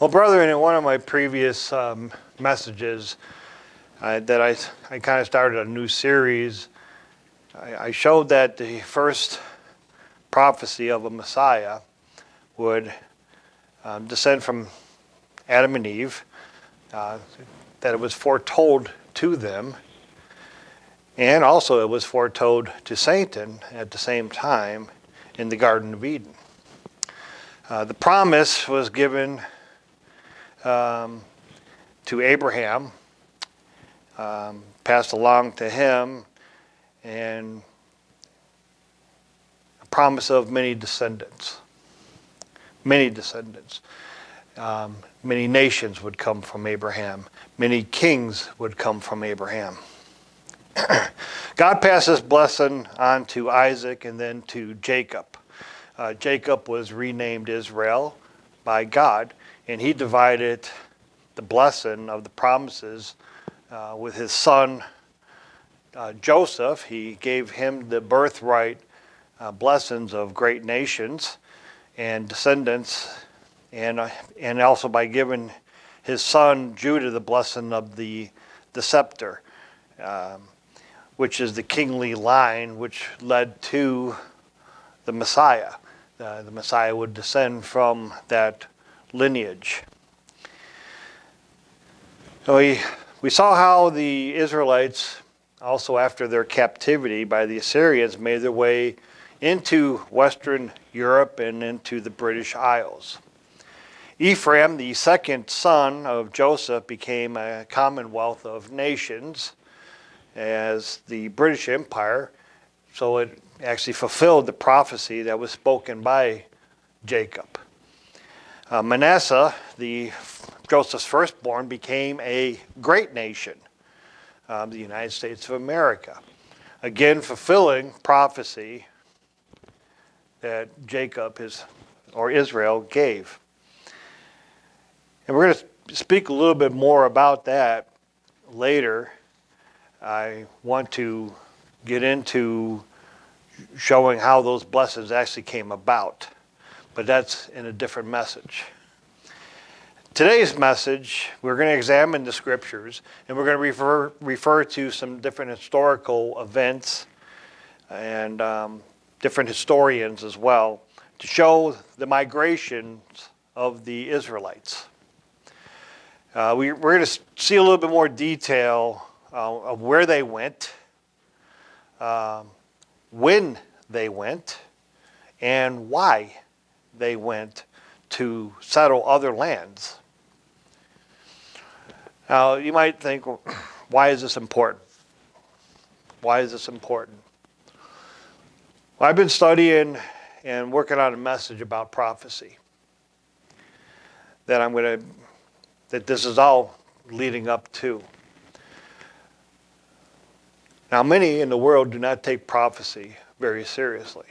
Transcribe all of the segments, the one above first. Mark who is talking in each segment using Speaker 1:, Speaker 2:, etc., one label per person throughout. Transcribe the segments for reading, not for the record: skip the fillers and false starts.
Speaker 1: Well, brethren, in one of my previous messages that I kind of started a new series, I showed that the first prophecy of a Messiah would descend from Adam and Eve, that it was foretold to them, and also it was foretold to Satan at the same time in the Garden of Eden. The promise was given to Abraham, passed along to him, and a promise of many descendants. Many descendants. Many nations would come from Abraham. Many kings would come from Abraham. God passed this blessing on to Isaac and then to Jacob. Jacob was renamed Israel by God, and he divided the blessing of the promises with his son Joseph. He gave him the birthright blessings of great nations and descendants, and also by giving his son Judah the blessing of the scepter, which is the kingly line which led to the Messiah. The Messiah would descend from that lineage. So we saw how the Israelites, also after their captivity by the Assyrians, made their way into Western Europe and into the British Isles. Ephraim, the second son of Joseph, became a commonwealth of nations as the British Empire, so it actually fulfilled the prophecy that was spoken by Jacob. Manasseh, Joseph's firstborn, became a great nation, the United States of America, again fulfilling prophecy that Jacob, Israel, gave. And we're going to speak a little bit more about that later. I want to get into showing how those blessings actually came about, but that's in a different message. Today's message, we're going to examine the scriptures, and we're going to refer to some different historical events and different historians as well to show the migrations of the Israelites. We're going to see a little bit more detail of where they went, when they went, and why they went to settle other lands. Now, you might think, well, why is this important? Why is this important? Well, I've been studying and working on a message about prophecy that this is all leading up to. Now, many in the world do not take prophecy very seriously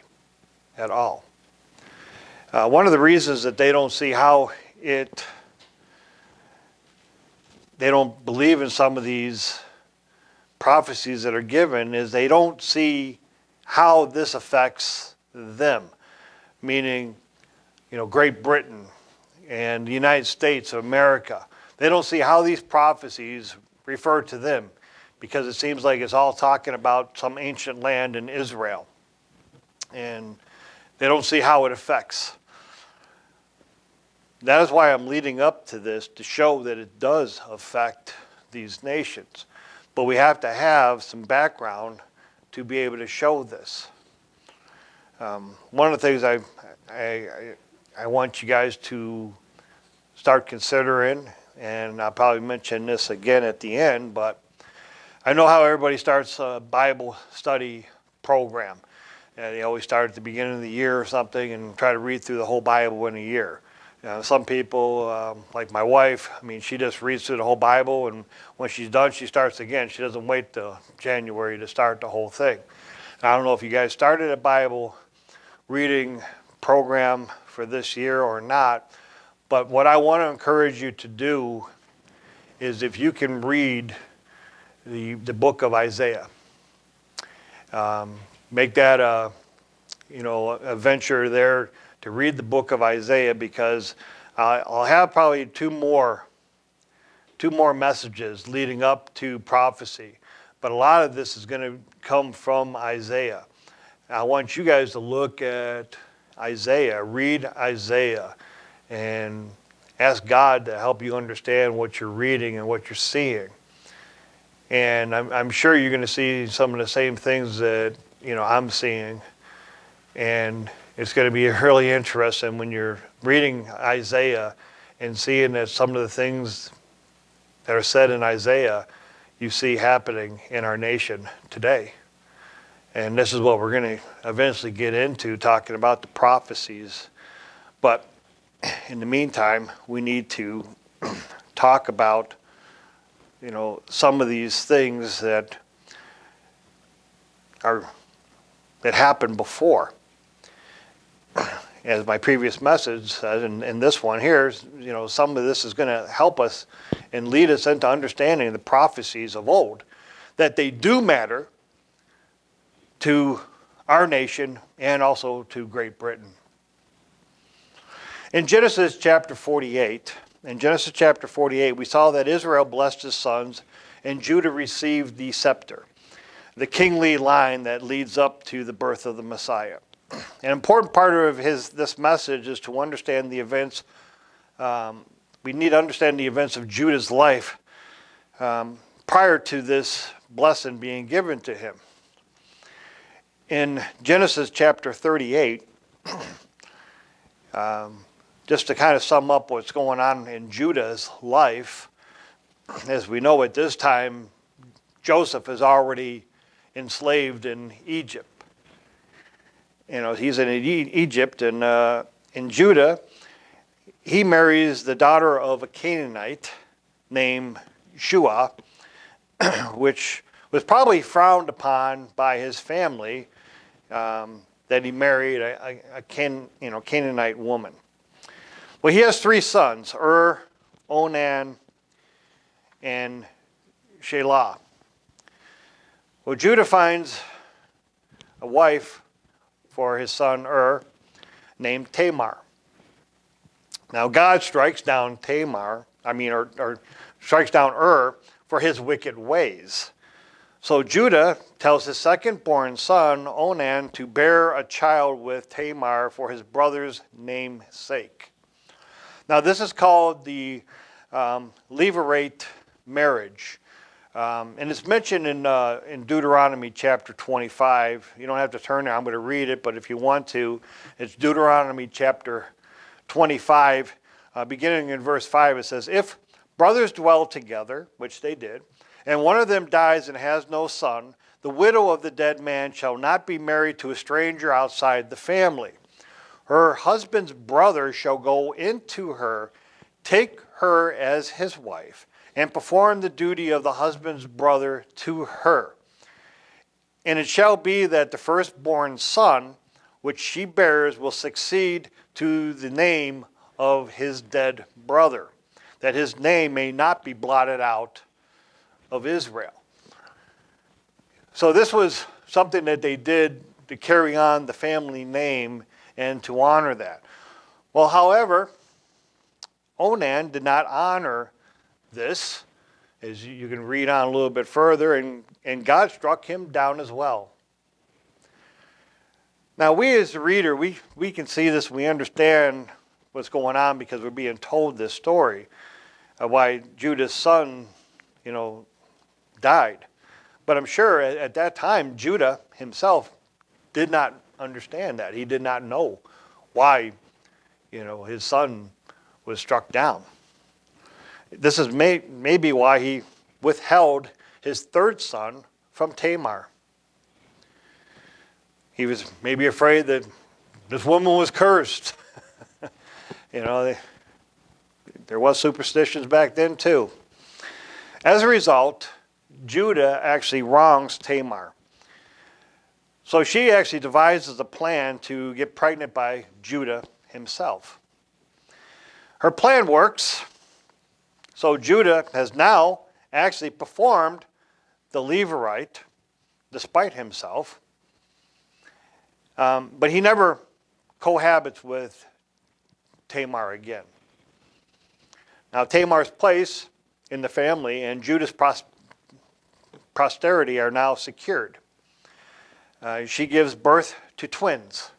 Speaker 1: at all. One of the reasons that they don't see how they don't believe in some of these prophecies that are given is they don't see how this affects them, meaning, Great Britain and the United States of America. They don't see how these prophecies refer to them, because it seems like it's all talking about some ancient land in Israel. And they don't see how it affects. That is why I'm leading up to this, to show that it does affect these nations. But we have to have some background to be able to show this. One of the things I want you guys to start considering, and I'll probably mention this again at the end, but I know how everybody starts a Bible study program. They always start at the beginning of the year or something and try to read through the whole Bible in a year. Some people, like my wife, she just reads through the whole Bible, and when she's done, she starts again. She doesn't wait till January to start the whole thing. I don't know if you guys started a Bible reading program for this year or not, but what I want to encourage you to do is, if you can read the book of Isaiah, make that a venture there to read the book of Isaiah, because I'll have probably two more messages leading up to prophecy, but a lot of this is going to come from Isaiah. I want you guys to look at Isaiah, read Isaiah, and ask God to help you understand what you're reading and what you're seeing. And I'm sure you're going to see some of the same things that I'm seeing. And it's going to be really interesting when you're reading Isaiah and seeing that some of the things that are said in Isaiah you see happening in our nation today. And this is what we're going to eventually get into, talking about the prophecies. But in the meantime, we need to talk about, some of these things that happened before. As my previous message said, and this one here, some of this is going to help us and lead us into understanding the prophecies of old, that they do matter to our nation and also to Great Britain. In Genesis chapter 48, we saw that Israel blessed his sons and Judah received the scepter, the kingly line that leads up to the birth of the Messiah. An important part of this message is to understand the events. We need to understand the events of Judah's life prior to this blessing being given to him. In Genesis chapter 38, just to kind of sum up what's going on in Judah's life, as we know at this time, Joseph is already enslaved in Egypt. He's in Egypt, and in Judah, he marries the daughter of a Canaanite named Shua, which was probably frowned upon by his family, that he married a Canaanite woman. Well, he has three sons, Onan, and Shelah. Well, Judah finds a wife for his son named Tamar. Now God strikes down strikes down for his wicked ways. So Judah tells his second-born son, Onan, to bear a child with Tamar for his brother's name's sake. Now this is called the Levirate marriage. And it's mentioned in Deuteronomy chapter 25. You don't have to turn there. I'm going to read it, but if you want to, it's Deuteronomy chapter 25, beginning in verse 5. It says, "If brothers dwell together," which they did, "and one of them dies and has no son, the widow of the dead man shall not be married to a stranger outside the family. Her husband's brother shall go into her, take her as his wife, and perform the duty of the husband's brother to her. And it shall be that the firstborn son, which she bears, will succeed to the name of his dead brother, that his name may not be blotted out of Israel." So this was something that they did to carry on the family name and to honor that. Well, however, Onan did not honor this, as you can read on a little bit further, and God struck him down as well. Now we as a reader, we can see this, we understand what's going on because we're being told this story of why Judah's son, died. But I'm sure at that time, Judah himself did not understand that. He did not know why, his son was struck down. This is maybe why he withheld his third son from Tamar. He was maybe afraid that this woman was cursed. There was superstitions back then too. As a result, Judah actually wrongs Tamar. So she actually devises a plan to get pregnant by Judah himself. Her plan works. So Judah has now actually performed the Levirate despite himself. But he never cohabits with Tamar again. Now Tamar's place in the family and Judah's posterity are now secured. She gives birth to twins,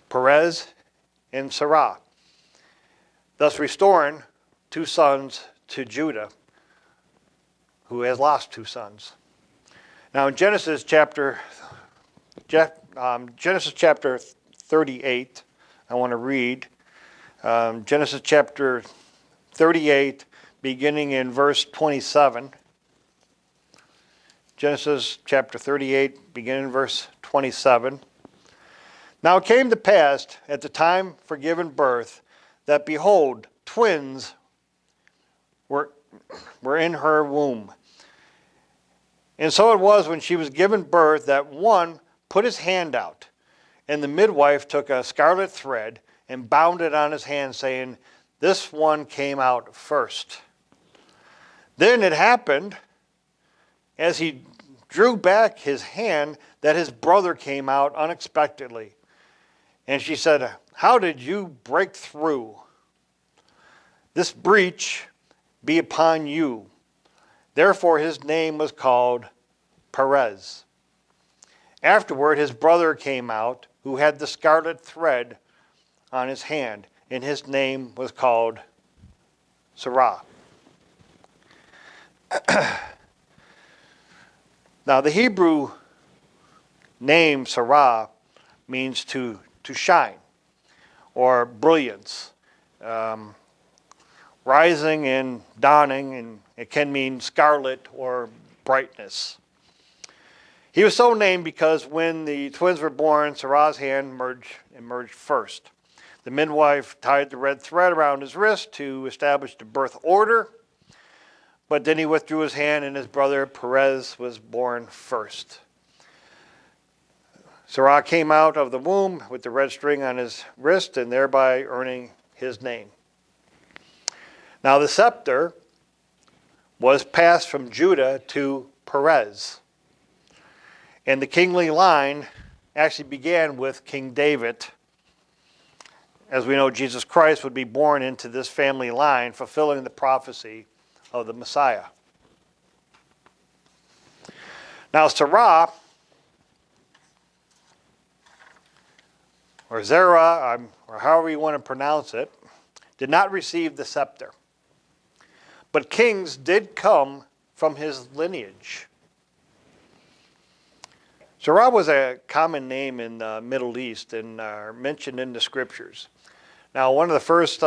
Speaker 1: Perez and Sarah, thus restoring 2 sons to Judah, who has lost 2 sons. Now in Genesis chapter 38, I want to read Genesis chapter 38, beginning in verse 27. Genesis chapter 38, beginning in verse 27. Now it came to pass at the time for giving birth that, behold, twins were in her womb. And so it was when she was given birth that one put his hand out, and the midwife took a scarlet thread and bound it on his hand, saying, "This one came out first." Then it happened, as he drew back his hand, that his brother came out unexpectedly. And she said, "How did you break through? This breach be upon you." Therefore his name was called Perez. Afterward his brother came out, who had the scarlet thread on his hand, and his name was called Sarah. Now the Hebrew name Sarah means to shine or brilliance, rising and dawning, and it can mean scarlet or brightness. He was so named because when the twins were born, Sarah's hand emerged first. The midwife tied the red thread around his wrist to establish the birth order, but then he withdrew his hand and his brother Perez was born first. Sarah came out of the womb with the red string on his wrist and thereby earning his name. Now the scepter was passed from Judah to Perez. And the kingly line actually began with King David. As we know, Jesus Christ would be born into this family line, fulfilling the prophecy of the Messiah. Now Sarah, or Zerah, or however you want to pronounce it, did not receive the scepter. But kings did come from his lineage. Sarah was a common name in the Middle East and mentioned in the scriptures. Now, one of the first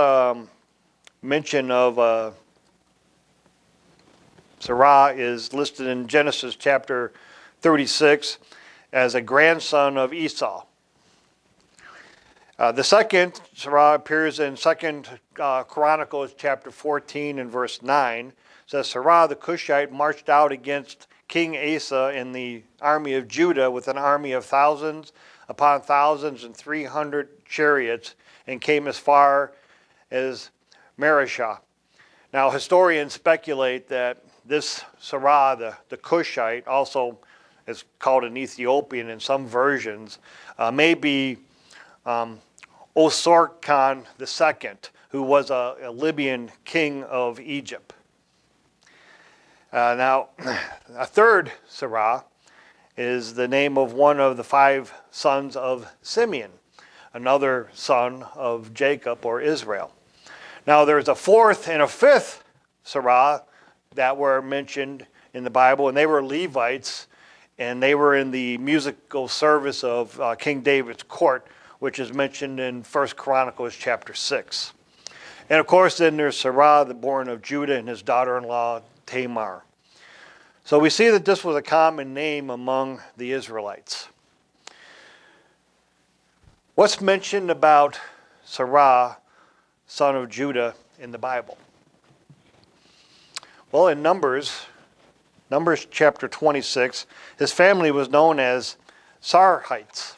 Speaker 1: mention of Sarah is listed in Genesis chapter 36 as a grandson of Esau. The second Sarah appears in 2 Chronicles chapter 14 and verse 9. It says, Sarah the Cushite marched out against King Asa in the army of Judah with an army of thousands upon thousands and 300 chariots, and came as far as Marishah. Now historians speculate that this Sarah, the Cushite, also is called an Ethiopian in some versions, may be Osorkon II, who was a Libyan king of Egypt. Now, a third Sarah is the name of one of the 5 sons of Simeon, another son of Jacob or Israel. Now, there's a 4th and a 5th Sarah that were mentioned in the Bible, and they were Levites, and they were in the musical service of King David's court, which is mentioned in 1 Chronicles chapter 6. And of course, then there's Sarah, the born of Judah, and his daughter-in-law Tamar. So we see that this was a common name among the Israelites. What's mentioned about Sarah, son of Judah, in the Bible? Well, in Numbers chapter 26, his family was known as Sarhites.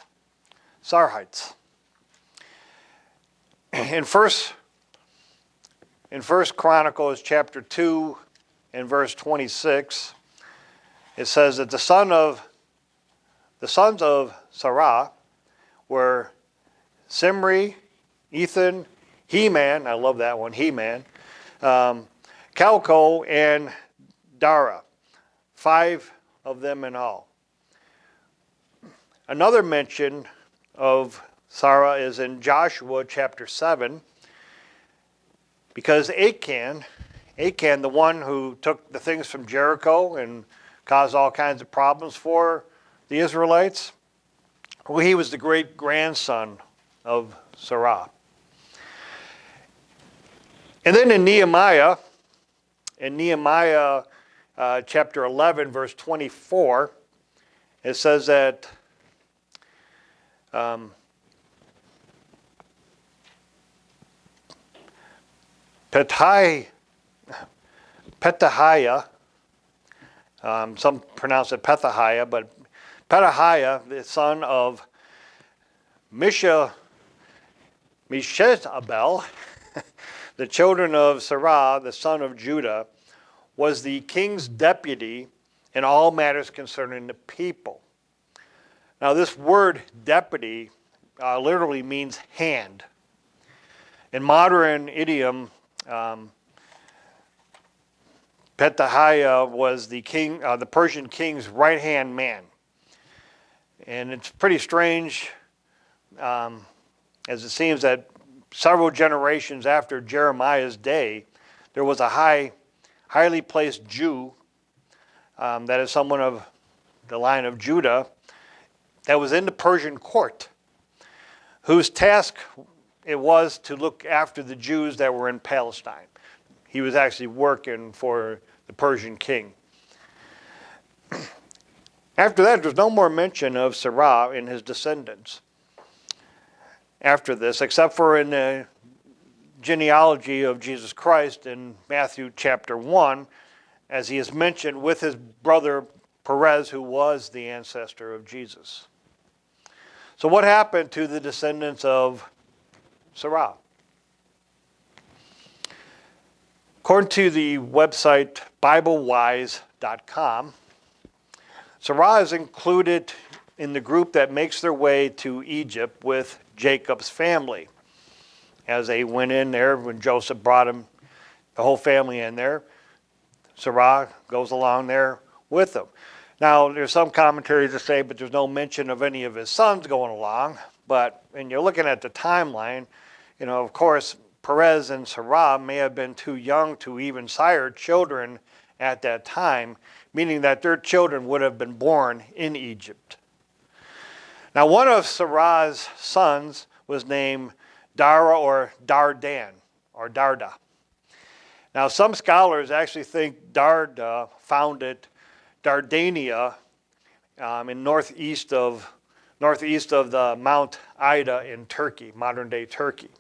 Speaker 1: In First Chronicles chapter 2 and verse 26, it says that the sons of Sarah were Simri, Ethan, Heman, I love that one, Heman, Calco, and Dara. 5 of them in all. Another mention of Sarah is in Joshua chapter 7, because Achan, the one who took the things from Jericho and caused all kinds of problems for the Israelites, well, he was the great-grandson of Sarah. And then in Nehemiah chapter 11, verse 24, it says that Pethahiah, some pronounce it Pethahiah, but Pethahiah, the son of Meshezabel, the children of Sarah, the son of Judah, was the king's deputy in all matters concerning the people. Now this word deputy literally means hand. In modern idiom, Pethahiah was the Persian king's right-hand man. And it's pretty strange, as it seems that several generations after Jeremiah's day, there was a highly placed Jew, that is someone of the line of Judah, that was in the Persian court, whose task it was to look after the Jews that were in Palestine. He was actually working for the Persian king. After that, there's no more mention of Sarah and his descendants after this, except for in the genealogy of Jesus Christ in Matthew chapter 1, as he is mentioned with his brother Perez, who was the ancestor of Jesus. So what happened to the descendants of Sarah? According to the website BibleWise.com, Sarah is included in the group that makes their way to Egypt with Jacob's family. As they went in there, when Joseph brought the whole family in there, Sarah goes along there with them. Now, there's some commentaries that say, but there's no mention of any of his sons going along. But when you're looking at the timeline, of course, Perez and Sarah may have been too young to even sire children at that time, meaning that their children would have been born in Egypt. Now, one of Sarah's sons was named Dara or Dardan or Darda. Now, some scholars actually think Darda founded Dardania in northeast of the Mount Ida in Turkey, modern-day Turkey.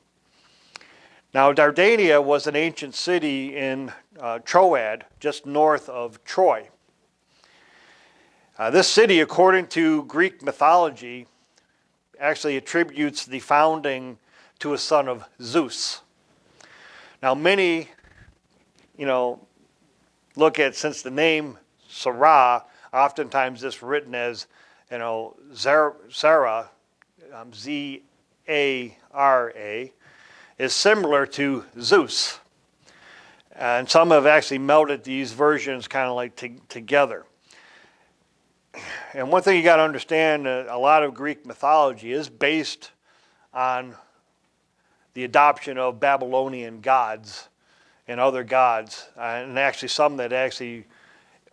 Speaker 1: Now, Dardania was an ancient city in Troad, just north of Troy. This city, according to Greek mythology, actually attributes the founding to a son of Zeus. Now, many, look at, since the name Sarah, oftentimes this written as, Sarah, Z-A-R-A, is similar to Zeus. And some have actually melded these versions kind of like together. And one thing you got to understand, a lot of Greek mythology is based on the adoption of Babylonian gods and other gods, and actually some that actually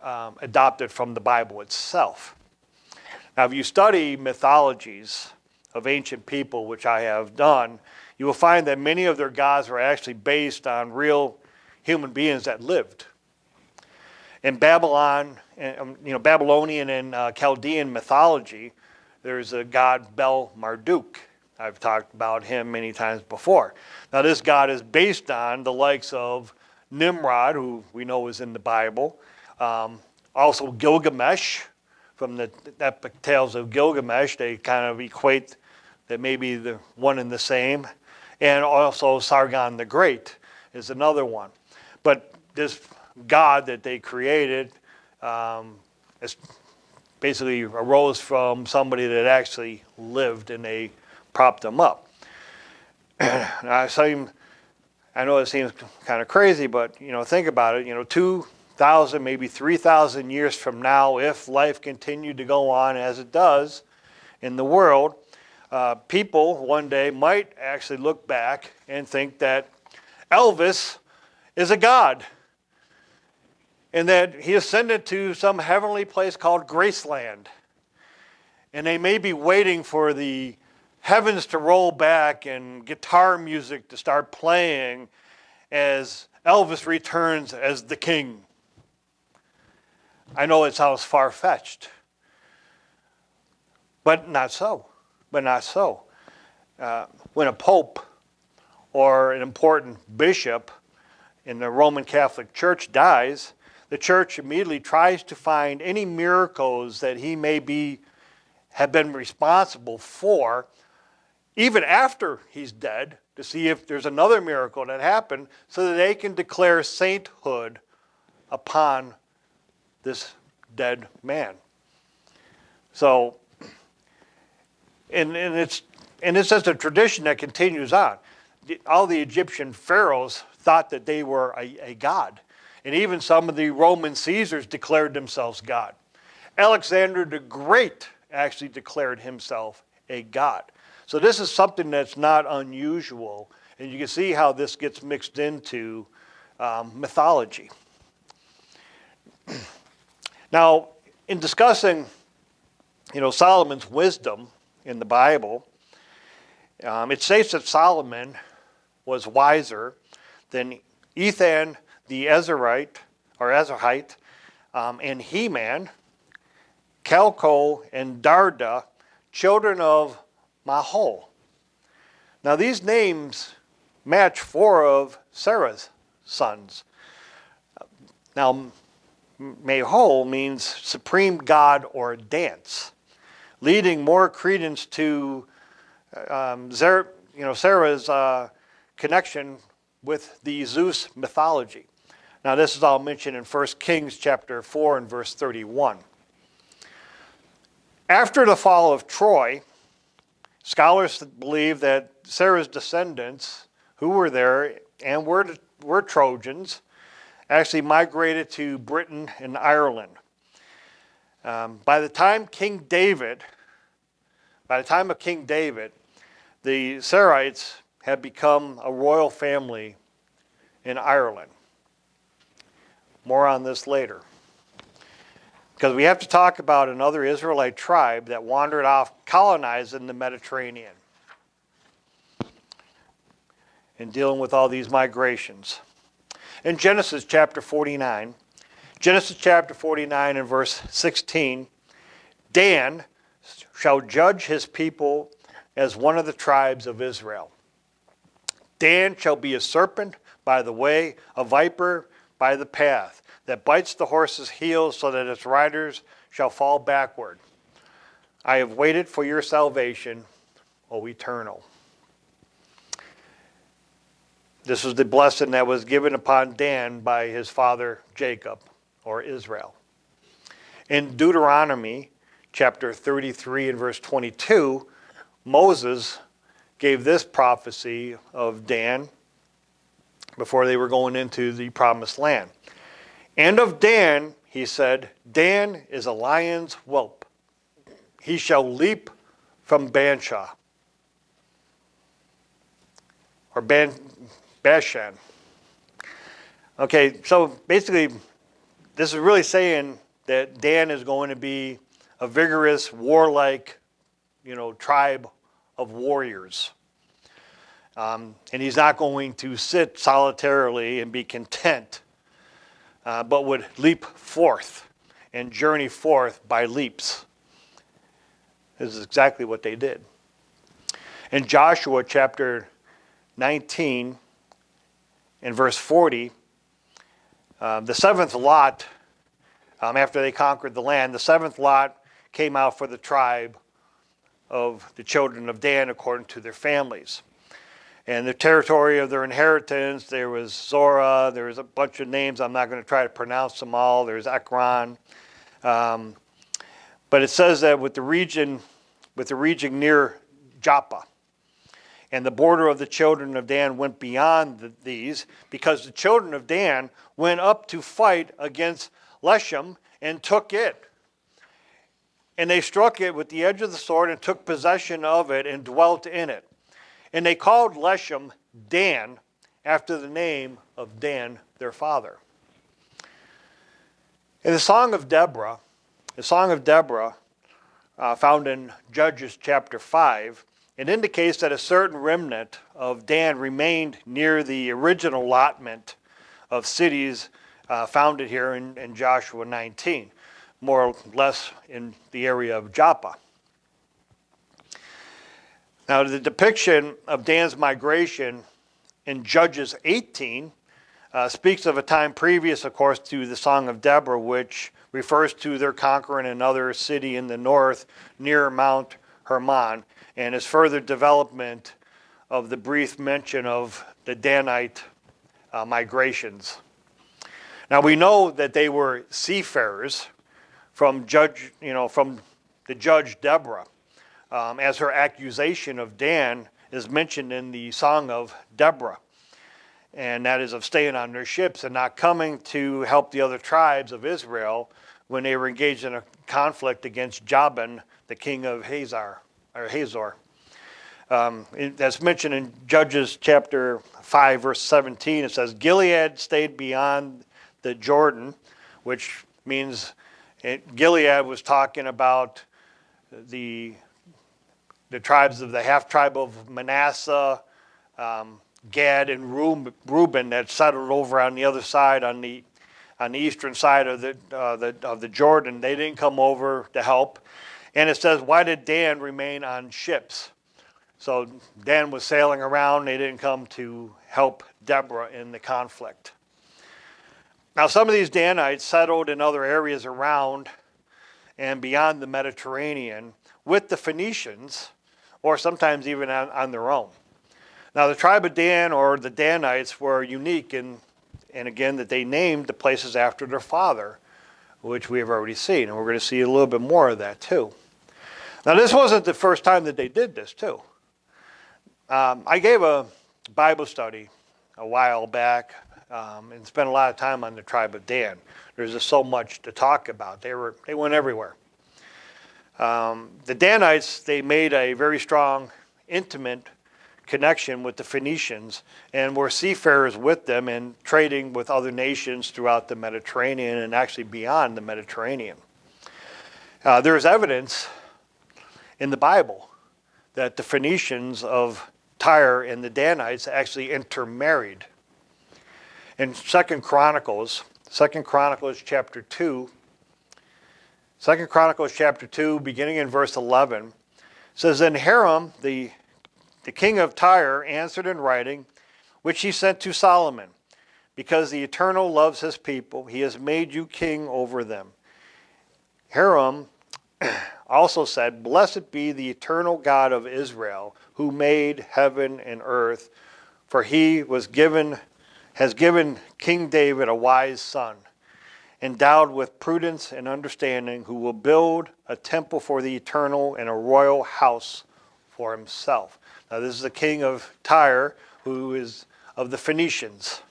Speaker 1: adopted from the Bible itself. Now, if you study mythologies of ancient people, which I have done, you will find that many of their gods were actually based on real human beings that lived. In Babylon, Babylonian and Chaldean mythology, there's a god Bel-Marduk. I've talked about him many times before. Now, this god is based on the likes of Nimrod, who we know is in the Bible, also Gilgamesh, from the epic tales of Gilgamesh. They kind of equate that maybe the one and the same. And also Sargon the Great is another one. But this god that they created is basically arose from somebody that actually lived, and they propped him up. I know it seems kind of crazy, but think about it. 2,000, maybe 3,000 years from now, if life continued to go on as it does in the world, people one day might actually look back and think that Elvis is a god and that he ascended to some heavenly place called Graceland. And they may be waiting for the heavens to roll back and guitar music to start playing as Elvis returns as the king. I know it sounds far-fetched, but not so. When a pope or an important bishop in the Roman Catholic Church dies, the church immediately tries to find any miracles that he may have been responsible for, even after he's dead, to see if there's another miracle that happened so that they can declare sainthood upon this dead man. So, and it's just a tradition that continues on. All the Egyptian pharaohs thought that they were a god. And even some of the Roman Caesars declared themselves God. Alexander the Great actually declared himself a god. So this is something that's not unusual. And you can see how this gets mixed into mythology. Now, in discussing, Solomon's wisdom in the Bible, it states that Solomon was wiser than Ethan the Ezrahite, and Heman, Calcol, and Darda, children of Mahol. Now these names match 4 of Sarah's sons. Now Mahol means supreme god or dance, leading more credence to Sarah's connection with the Zeus mythology. Now this is all mentioned in 1 Kings chapter 4 and verse 31. After the fall of Troy, scholars believe that Sarah's descendants, who were there and were Trojans, actually migrated to Britain and Ireland. By the time of King David, the Saraites had become a royal family in Ireland. More on this later. Because we have to talk about another Israelite tribe that wandered off, colonizing the Mediterranean, and dealing with all these migrations. In Genesis chapter 49 and verse 16, Dan shall judge his people as one of the tribes of Israel. Dan shall be a serpent by the way, a viper by the path, that bites the horse's heels so that its riders shall fall backward. I have waited for your salvation, O Eternal. This was the blessing that was given upon Dan by his father Jacob, or Israel. In Deuteronomy chapter 33 and verse 22, Moses gave this prophecy of Dan before they were going into the promised land. And of Dan, he said, Dan is a lion's whelp. He shall leap from Bashan. Or Bashan. Okay, so basically, this is really saying that Dan is going to be a vigorous, warlike, tribe of warriors. And he's not going to sit solitarily and be content, but would leap forth and journey forth by leaps. This is exactly what they did. In Joshua chapter 19 and verse 40, the seventh lot, after they conquered the land, the seventh lot came out for the tribe of the children of Dan according to their families. And the territory of their inheritance, there was Zorah, there was a bunch of names, I'm not going to try to pronounce them all, there's Ekron. But it says that with the region near Joppa. And the border of the children of Dan went beyond these, because the children of Dan went up to fight against Leshem and took it. And they struck it with the edge of the sword and took possession of it and dwelt in it. And they called Leshem Dan, after the name of Dan, their father. In the Song of Deborah, found in Judges chapter 5, it indicates that a certain remnant of Dan remained near the original allotment of cities founded here in Joshua 19, more or less in the area of Joppa. Now, the depiction of Dan's migration in Judges 18 speaks of a time previous, of course, to the Song of Deborah, which refers to their conquering another city in the north near Mount Hermon, and is further development of the brief mention of the Danite migrations. Now, we know that they were seafarers from the judge Deborah, as her accusation of Dan is mentioned in the Song of Deborah, and that is of staying on their ships and not coming to help the other tribes of Israel when they were engaged in a conflict against Jabin, the king of Hazor. That's mentioned in Judges chapter 5, verse 17. It says, Gilead stayed beyond the Jordan, which means Gilead was talking about the tribes of the half-tribe of Manasseh, Gad, and Reuben that settled over on the other side, on the eastern side of the Jordan. They didn't come over to help. And it says, why did Dan remain on ships? So Dan was sailing around. They didn't come to help Deborah in the conflict. Now, some of these Danites settled in other areas around and beyond the Mediterranean with the Phoenicians, or sometimes even on their own. Now, the tribe of Dan, or the Danites, were unique and again, that they named the places after their father, which we have already seen. And we're going to see a little bit more of that, too. Now, this wasn't the first time that they did this, too. I gave a Bible study a while back and spent a lot of time on the tribe of Dan. There's just so much to talk about. They went everywhere. The Danites, they made a very strong, intimate connection with the Phoenicians and were seafarers with them and trading with other nations throughout the Mediterranean and actually beyond the Mediterranean. There is evidence in the Bible that the Phoenicians of Tyre and the Danites actually intermarried. In 2 Chronicles chapter 2, beginning in verse 11, says, Then Hiram, the king of Tyre, answered in writing, which he sent to Solomon, because the Eternal loves his people, he has made you king over them. Hiram also said, Blessed be the Eternal God of Israel, who made heaven and earth, for he has given King David a wise son, endowed with prudence and understanding, who will build a temple for the Eternal and a royal house for himself. Now, this is the king of Tyre, who is of the Phoenicians.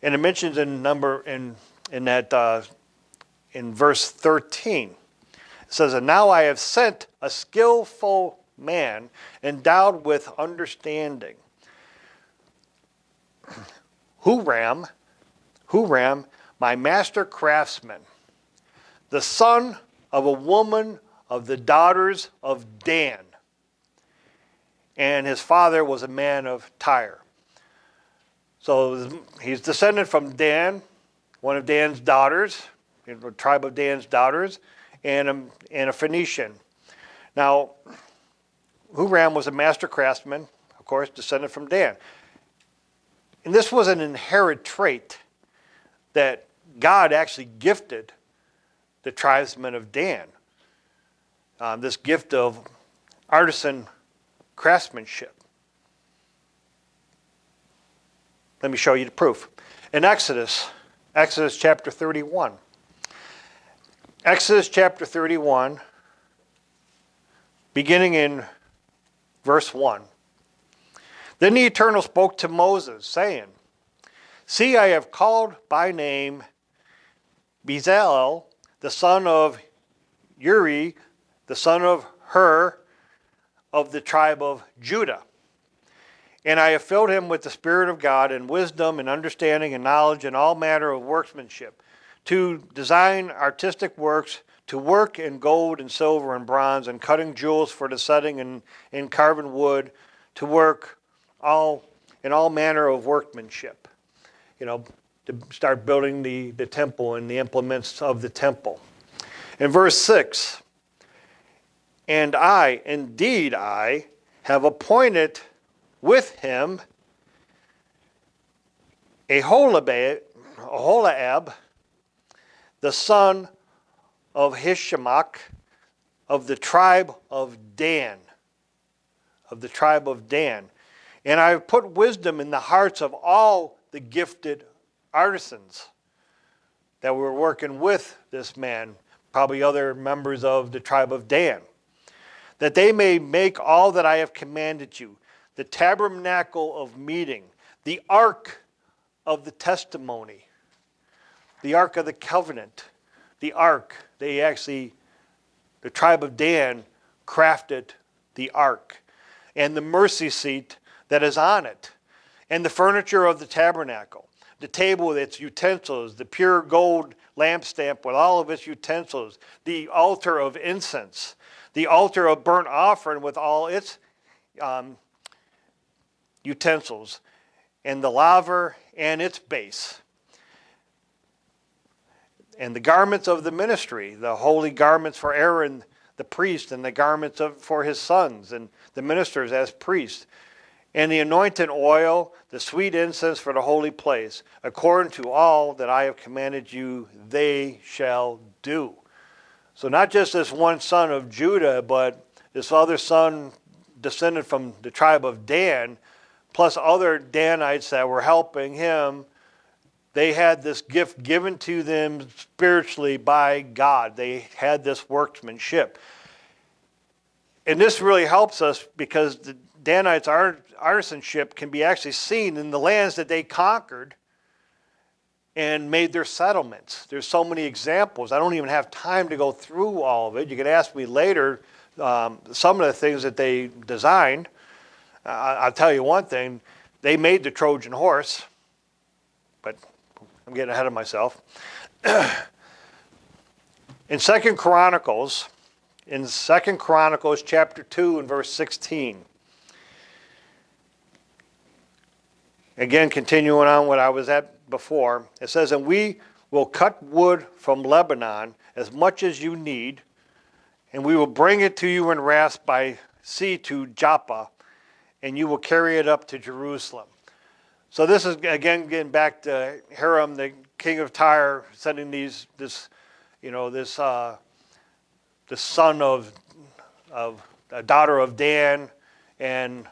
Speaker 1: And it mentions in verse 13, it says, And now I have sent a skillful man endowed with understanding. Huram, my master craftsman, the son of a woman of the daughters of Dan. And his father was a man of Tyre. So he's descended from Dan, one of Dan's daughters, the tribe of Dan's daughters, and a Phoenician. Now, Huram was a master craftsman, of course, descended from Dan. And this was an inherent trait that God actually gifted the tribesmen of Dan. This gift of artisan craftsmanship. Let me show you the proof. In Exodus chapter 31. Exodus chapter 31, beginning in verse 1. Then the Eternal spoke to Moses, saying, See, I have called by name Bezalel, the son of Uri, the son of Hur, of the tribe of Judah. And I have filled him with the Spirit of God and wisdom and understanding and knowledge and all manner of workmanship, to design artistic works, to work in gold and silver and bronze, and cutting jewels for the setting and in carven wood, to work in all manner of workmanship. To start building the temple and the implements of the temple. In verse 6, and I, indeed I, have appointed with him Aholiab, the son of Hishamach, of the tribe of Dan. Of the tribe of Dan. And I have put wisdom in the hearts of all the gifted artisans that were working with this man, probably other members of the tribe of Dan, that they may make all that I have commanded you, the tabernacle of meeting, the ark of the testimony, the ark of the covenant, the ark. The tribe of Dan crafted the ark, and the mercy seat that is on it, and the furniture of the tabernacle, the table with its utensils, the pure gold lampstand with all of its utensils, the altar of incense, the altar of burnt offering with all its utensils, and the laver and its base, and the garments of the ministry, the holy garments for Aaron the priest, and the garments for his sons and the ministers as priests, and the anointing oil, the sweet incense for the holy place, according to all that I have commanded you, they shall do. So not just this one son of Judah, but this other son descended from the tribe of Dan, plus other Danites that were helping him. They had this gift given to them spiritually by God. They had this workmanship. And this really helps us because the Danites' artisanship can be actually seen in the lands that they conquered and made their settlements. There's so many examples. I don't even have time to go through all of it. You can ask me later some of the things that they designed. I'll tell you one thing. They made the Trojan horse, but I'm getting ahead of myself. In 2 Chronicles chapter 2 and verse 16, again, continuing on what I was at before, it says, and we will cut wood from Lebanon as much as you need, and we will bring it to you in rafts by sea to Joppa, and you will carry it up to Jerusalem. So this is, again, getting back to Hiram, the king of Tyre, sending this son of a daughter of Dan and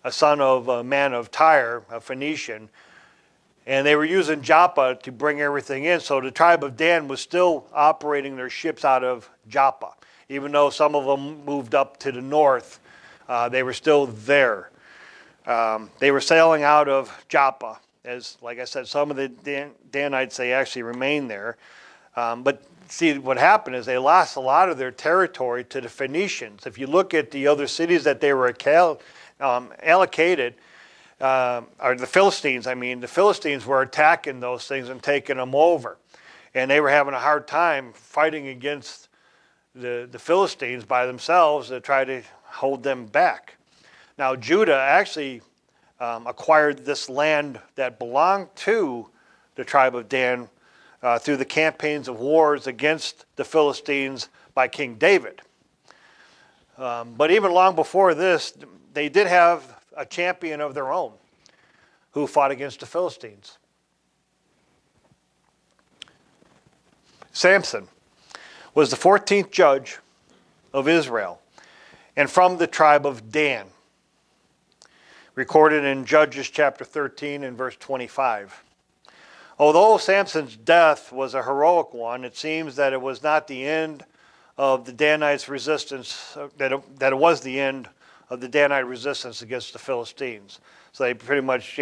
Speaker 1: a son of a man of Tyre, a Phoenician, and they were using Joppa to bring everything in. So the tribe of Dan was still operating their ships out of Joppa. Even though some of them moved up to the north, they were still there. They were sailing out of Joppa. As, like I said, some of the Danites, they actually remained there. But see, what happened is they lost a lot of their territory to the Phoenicians. If you look at the other cities that they were allocated, or the Philistines, the Philistines were attacking those things and taking them over. And they were having a hard time fighting against the Philistines by themselves to try to hold them back. Now, Judah actually acquired this land that belonged to the tribe of Dan through the campaigns of wars against the Philistines by King David. But even long before this, they did have a champion of their own who fought against the Philistines. Samson was the 14th judge of Israel and from the tribe of Dan, recorded in Judges chapter 13 and verse 25. Although Samson's death was a heroic one, it seems that it was not the end of the Danites' resistance, that it was the end of the Danite resistance against the Philistines. So they pretty much,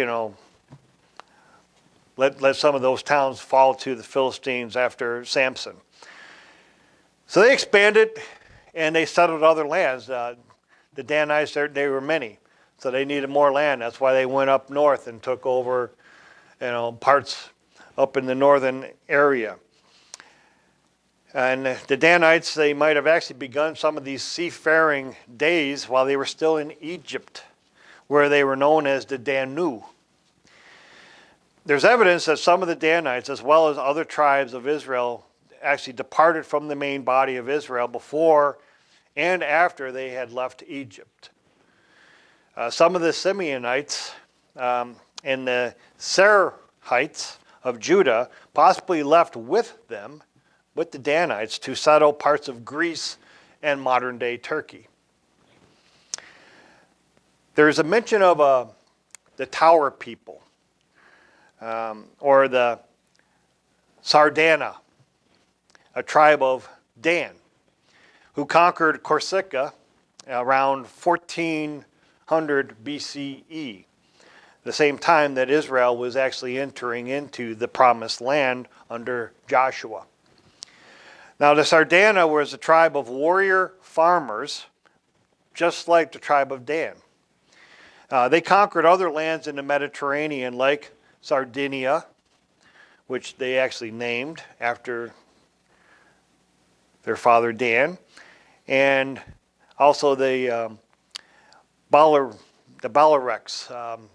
Speaker 1: let some of those towns fall to the Philistines after Samson. So they expanded and they settled other lands. The Danites, they were many, so they needed more land. That's why they went up north and took over, parts up in the northern area. And the Danites, they might have actually begun some of these seafaring days while they were still in Egypt, where they were known as the Danu. There's evidence that some of the Danites, as well as other tribes of Israel, actually departed from the main body of Israel before and after they had left Egypt. Some of the Simeonites and the Serhites of Judah possibly left with them, with the Danites, to settle parts of Greece and modern-day Turkey. There's a mention of the Tower people, or the Sardana, a tribe of Dan, who conquered Corsica around 1400 BCE, the same time that Israel was actually entering into the Promised Land under Joshua. Now, the Sardana was a tribe of warrior farmers, just like the tribe of Dan. They conquered other lands in the Mediterranean, like Sardinia, which they actually named after their father Dan, and also the Balearics.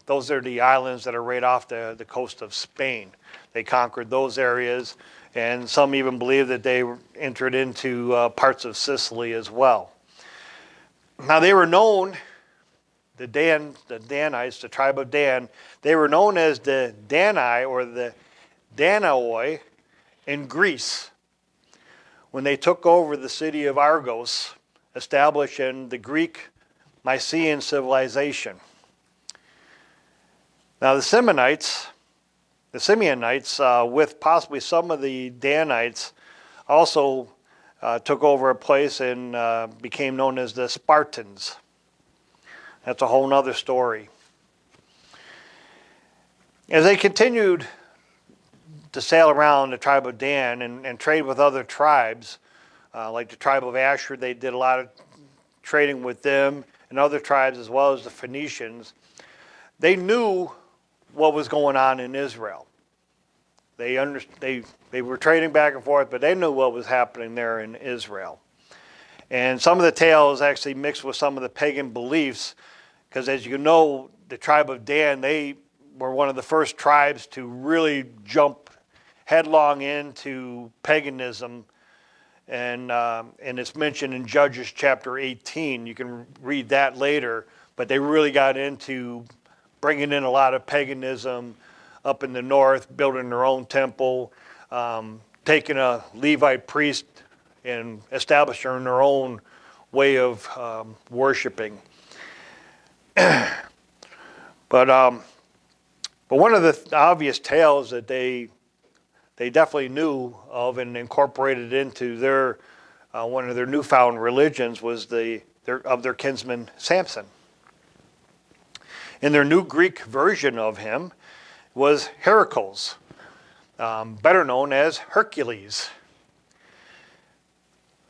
Speaker 1: Those are the islands that are right off the coast of Spain. They conquered those areas, and some even believe that they entered into parts of Sicily as well. Now they were known, the Danites, the tribe of Dan, they were known as the Dani or the Danaoi in Greece when they took over the city of Argos, establishing the Greek Mycenaean civilization. Now the Simeonites, with possibly some of the Danites, also took over a place and became known as the Spartans. That's a whole other story. As they continued to sail around the tribe of Dan and trade with other tribes, like the tribe of Asher, they did a lot of trading with them and other tribes as well as the Phoenicians. They knew what was going on in Israel. They were trading back and forth, but they knew what was happening there in Israel. And some of the tales actually mixed with some of the pagan beliefs, because as you know, the tribe of Dan, they were one of the first tribes to really jump headlong into paganism, and it's mentioned in Judges chapter 18. You can read that later, but they really got into bringing in a lot of paganism up in the north, building their own temple, taking a Levite priest and establishing their own way of worshiping. But one of the obvious tales that they definitely knew of and incorporated into their one of their newfound religions was their kinsman Samson. And their new Greek version of him was Heracles, better known as Hercules.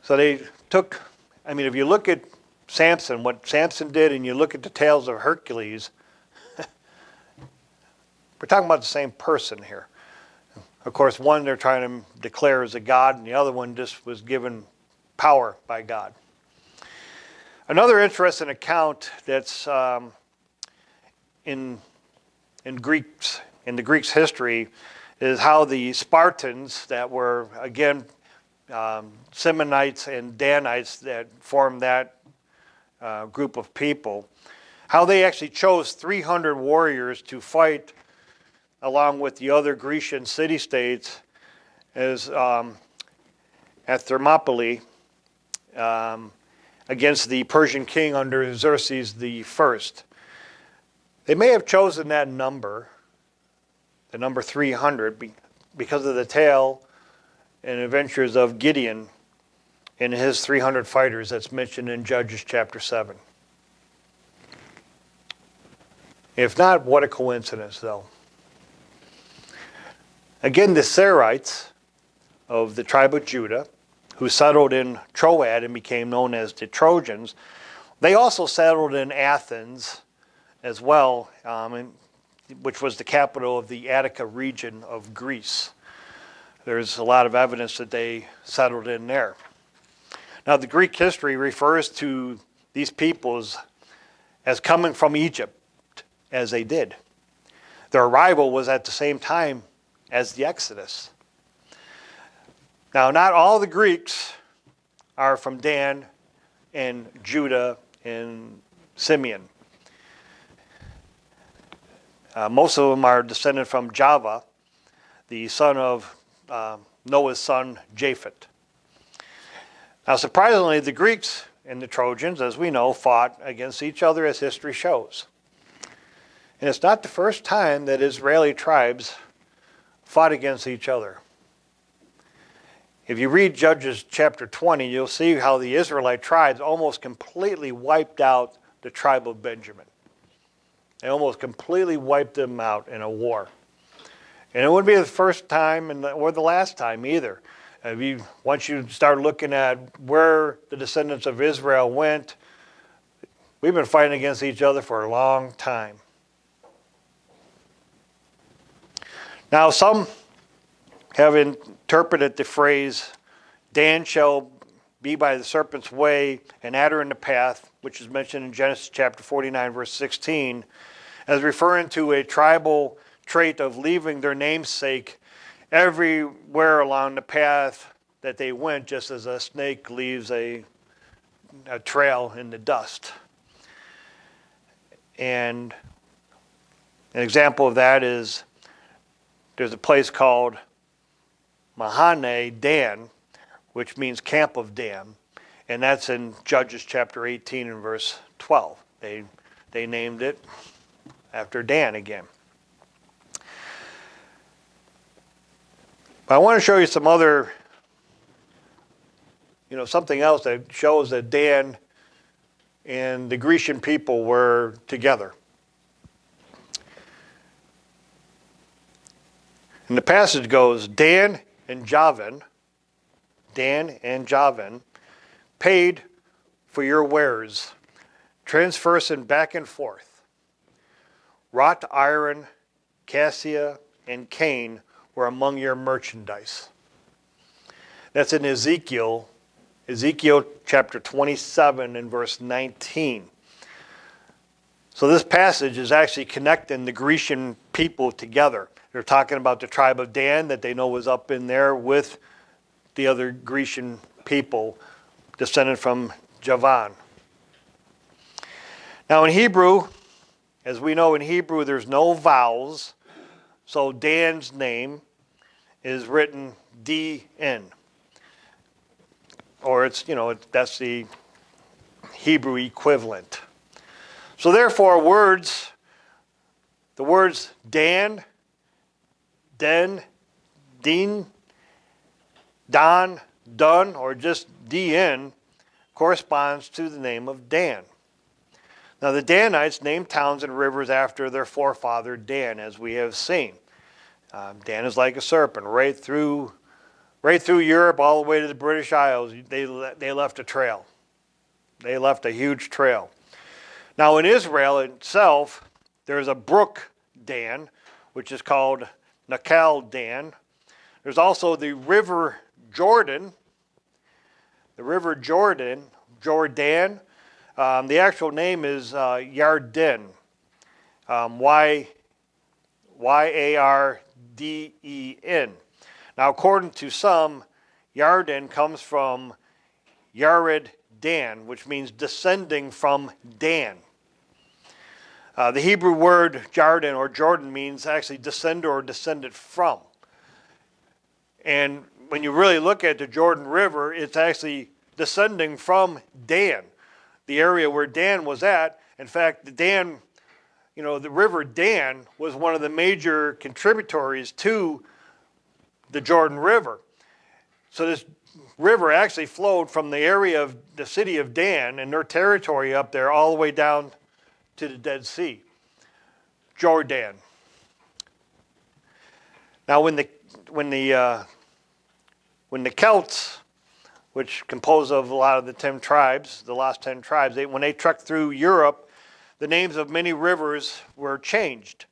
Speaker 1: So they took, if you look at Samson, what Samson did, and you look at the tales of Hercules, we're talking about the same person here. Of course, one they're trying to declare as a god, and the other one just was given power by God. Another interesting account that's in the Greeks' history is how the Spartans, that were again Simeonites and Danites that formed that group of people, how they actually chose 300 warriors to fight along with the other Grecian city-states as at Thermopylae against the Persian king under Xerxes the First. They may have chosen that number, the number 300, because of the tale and adventures of Gideon and his 300 fighters that's mentioned in Judges chapter 7. If not, what a coincidence, though. Again, the Serites of the tribe of Judah, who settled in Troad and became known as the Trojans, they also settled in Athens as well, which was the capital of the Attica region of Greece. There's a lot of evidence that they settled in there. Now, the Greek history refers to these peoples as coming from Egypt, as they did. Their arrival was at the same time as the Exodus. Now, not all the Greeks are from Dan and Judah and Simeon. Most of them are descended from Java, the son of Noah's son Japheth. Now, surprisingly, the Greeks and the Trojans, as we know, fought against each other, as history shows. And it's not the first time that Israeli tribes fought against each other. If you read Judges chapter 20, you'll see how the Israelite tribes almost completely wiped out the tribe of Benjamin. They almost completely wiped them out in a war. And it wouldn't be the first time or the last time either. Once you start looking at where the descendants of Israel went, we've been fighting against each other for a long time. Now, some have interpreted the phrase, Dan shall be by the serpent's way and adder in the path, which is mentioned in Genesis chapter 49, verse 16, as referring to a tribal trait of leaving their namesake everywhere along the path that they went, just as a snake leaves a trail in the dust. And an example of that is there's a place called Mahane Dan, which means camp of Dan, and that's in Judges chapter 18 and verse 12. They named it after Dan again. But I want to show you some other, something else that shows that Dan and the Grecian people were together. And the passage goes, Dan and Javan paid for your wares, transversing back and forth. Wrought iron, cassia, and cane were among your merchandise. That's in Ezekiel chapter 27 and verse 19. So this passage is actually connecting the Grecian people together. They're talking about the tribe of Dan that they know was up in there with the other Grecian people descended from Javan. Now in Hebrew, as we know in Hebrew, there's no vowels, so Dan's name is written D-N. Or that's the Hebrew equivalent. So therefore the words Dan, Den, Din, Don, Dun, or just D-N corresponds to the name of Dan. Now the Danites named towns and rivers after their forefather Dan, as we have seen. Dan is like a serpent, right through Europe, all the way to the British Isles. They left a trail. They left a huge trail. Now in Israel itself, there's a brook Dan, which is called Nakal Dan. There's also the river Jordan. The river Jordan. The actual name is Yarden. Y-A-R-D-E-N. Now, according to some, Yarden comes from Yared Dan, which means descending from Dan. The Hebrew word Yarden or Jordan means actually descender or descended from. And when you really look at the Jordan River, it's actually descending from Dan, the area where Dan was at. In fact, the river Dan was one of the major contributories to the Jordan River. So this river actually flowed from the area of the city of Dan and their territory up there all the way down to the Dead Sea. Jordan. Now, when the Celts, which compose of a lot of the 10 tribes, the lost 10 tribes, when they trekked through Europe, the names of many rivers were changed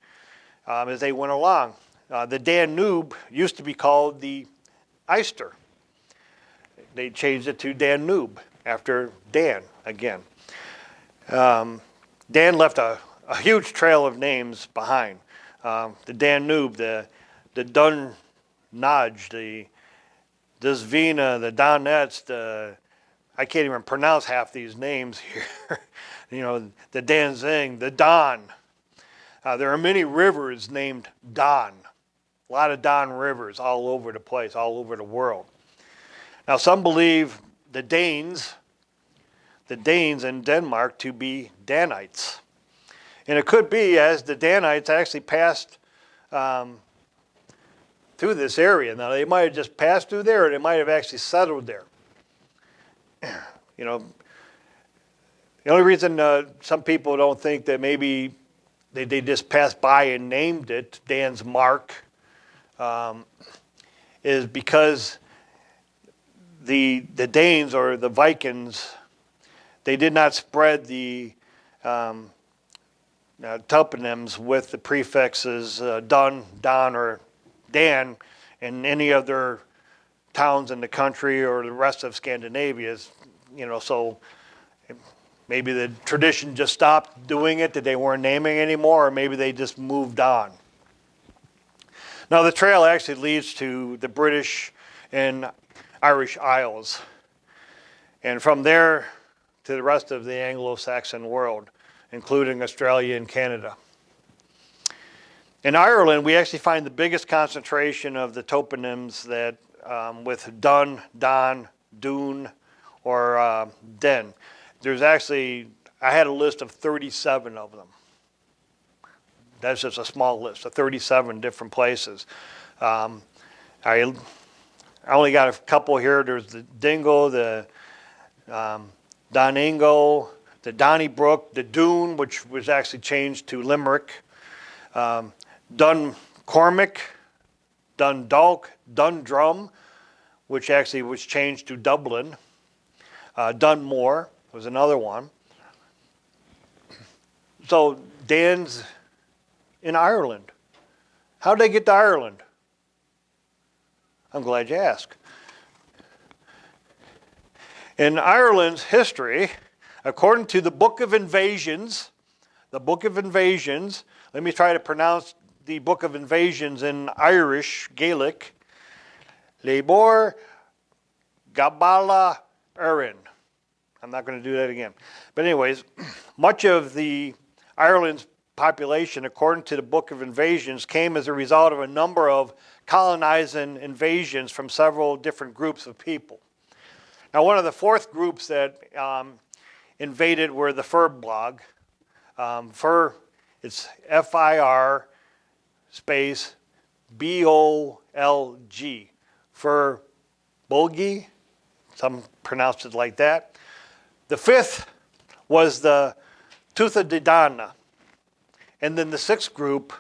Speaker 1: as they went along. The Danube used to be called the Eyster. They changed it to Danube after Dan again. Dan left a huge trail of names behind. The Danube, the Dunnage, the Zvina, the Donets, I can't even pronounce half these names here. You know, the Danzig, the Don. There are many rivers named Don. A lot of Don rivers all over the place, all over the world. Now, some believe the Danes in Denmark to be Danites. And it could be as the Danites actually passed through this area. Now, they might have just passed through there, or they might have actually settled there. You know, the only reason some people don't think that maybe they just passed by and named it Dan's Mark is because the Danes or the Vikings, they did not spread the toponyms with the prefixes Dun, Don, or Dan in any of their towns in the country or the rest of Scandinavia. You know, so maybe the tradition just stopped doing it, that they weren't naming anymore, or maybe they just moved on. Now, the trail actually leads to the British and Irish Isles, and from there to the rest of the Anglo-Saxon world, including Australia and Canada. In Ireland, we actually find the biggest concentration of the toponyms that with Dun, Don, Dún, or Den. There's actually, I had a list of 37 of them. That's just a small list of 37 different places. I only got a couple here. There's the Dingle, the Doningo, the Donnybrook, the Doon, which was actually changed to Limerick, Duncormick, Dundalk, Dundrum, which actually was changed to Dublin, Dunmore was another one. So Dan's in Ireland. How'd they get to Ireland? I'm glad you asked. In Ireland's history, according to the Book of Invasions, let me try to pronounce the Book of Invasions in Irish, Gaelic, Lebor Gabala Erin. I'm not going to do that again. But anyways, much of the Ireland's population, according to the Book of Invasions, came as a result of a number of colonizing invasions from several different groups of people. Now, one of the fourth groups that invaded were the Firbolg. It's F-I-R space B-O-L-G. Firbolgi, some pronounced it like that. The fifth was the Tuatha De Danann. And then the sixth group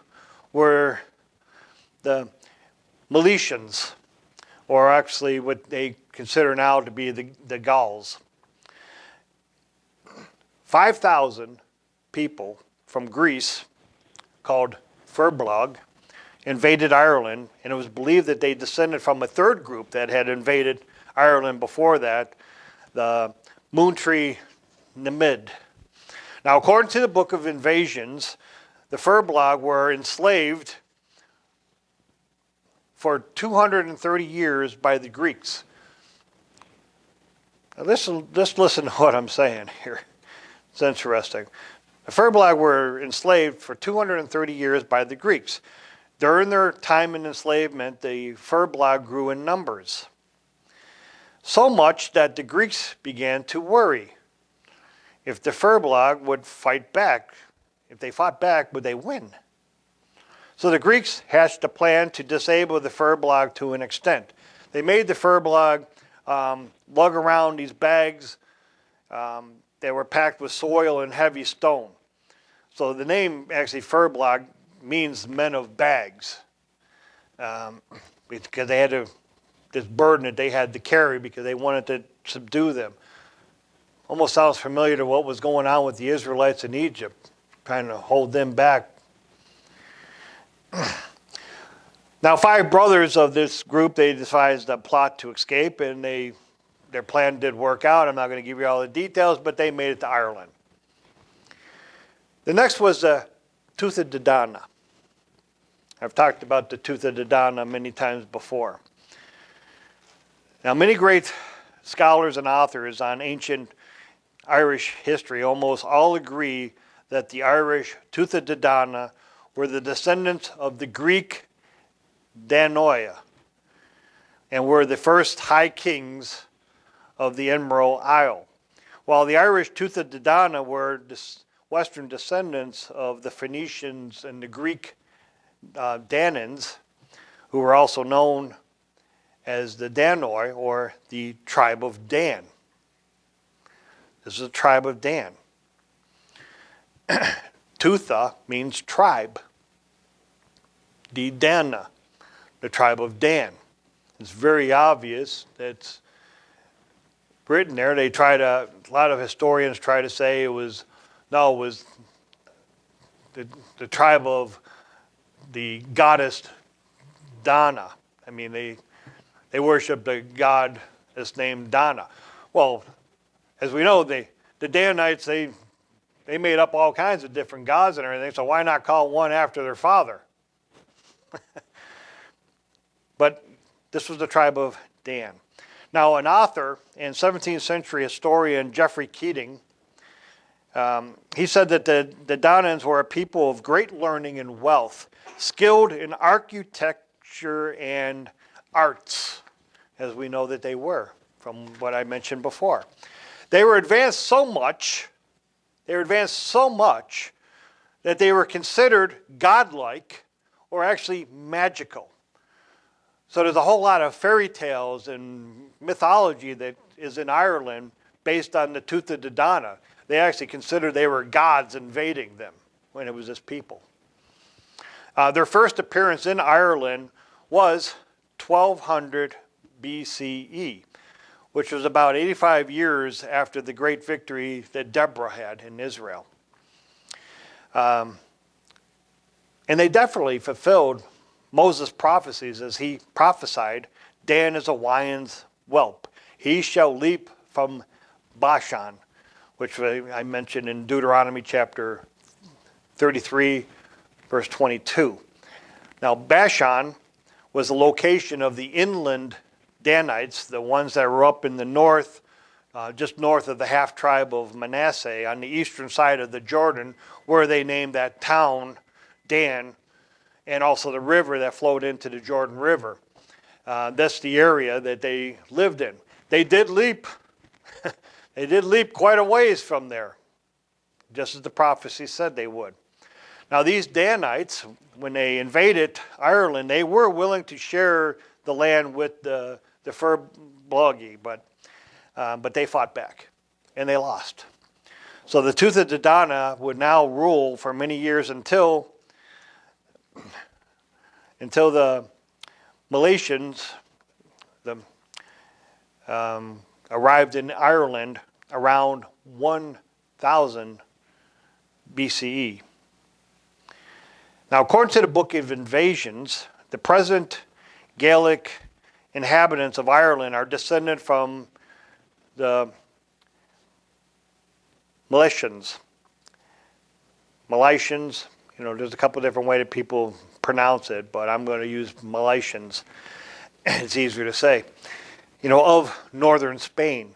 Speaker 1: were the Milesians, or actually what they consider now to be the Gauls. 5,000 people from Greece, called Firbolg, invaded Ireland, and it was believed that they descended from a third group that had invaded Ireland before that, the Muntri Nimid. Now, according to the Book of Invasions, the Firbolg were enslaved for 230 years by the Greeks. Now, just listen to what I'm saying here. It's interesting. The Firbolg were enslaved for 230 years by the Greeks. During their time in enslavement, the Firbolg grew in numbers, so much that the Greeks began to worry. If the Firbolg would fight back, if they fought back, would they win? So the Greeks hatched a plan to disable the Firbolg to an extent. They made the Firbolg lug around these bags that were packed with soil and heavy stone. So the name, actually, Firbolg, means men of bags, because they had this burden that they had to carry because they wanted to subdue them. Almost sounds familiar to what was going on with the Israelites in Egypt, trying to hold them back. Now, 5 brothers of this group, they decided to plot to escape, and their plan did work out. I'm not going to give you all the details, but they made it to Ireland. The next was the Tuatha De Danann. I've talked about the Tuatha De Danann many times before. Now, many great scholars and authors on ancient Irish history almost all agree that the Irish Tuatha De Danann were the descendants of the Greek Danoia and were the first high kings of the Emerald Isle. While the Irish Tuatha De Danann were western descendants of the Phoenicians and the Greek Danans, who were also known as the Danoi, or the tribe of Dan. This is the tribe of Dan. Tuatha means tribe. De Danann, the tribe of Dan. It's very obvious that's written there. A lot of historians try to say it was the tribe of the goddess Dana. I mean, they worshiped a god that's named Dana. Well, as we know, the Danites, they made up all kinds of different gods and everything, so why not call one after their father? But this was the tribe of Dan. Now, an author and 17th century historian, Geoffrey Keating, he said that the Danans were a people of great learning and wealth, skilled in architecture and arts, as we know that they were, from what I mentioned before. They were advanced so much that they were considered godlike or actually magical. So there's a whole lot of fairy tales and mythology that is in Ireland based on the Tuatha De Danann. They actually considered they were gods invading them when it was this people. Their first appearance in Ireland was 1200 BCE, which was about 85 years after the great victory that Deborah had in Israel. And they definitely fulfilled Moses' prophecies as he prophesied, Dan is a lion's whelp. He shall leap from Bashan, which I mentioned in Deuteronomy chapter 33, verse 22. Now, Bashan was the location of the inland Danites, the ones that were up in the north, just north of the half-tribe of Manasseh, on the eastern side of the Jordan, where they named that town Dan, and also the river that flowed into the Jordan River. That's the area that they lived in. They did leap. They did leap quite a ways from there, just as the prophecy said they would. Now, these Danites, when they invaded Ireland, they were willing to share the land with the Firbolgi, but they fought back, and they lost. So the Tuatha De Danann would now rule for many years until the Milesians arrived in Ireland around 1000 BCE. Now, according to the Book of Invasions, the present Gaelic inhabitants of Ireland are descended from the Milesians. There's a couple different ways that people pronounce it, but I'm going to use Milesians. It's easier to say. Of northern Spain.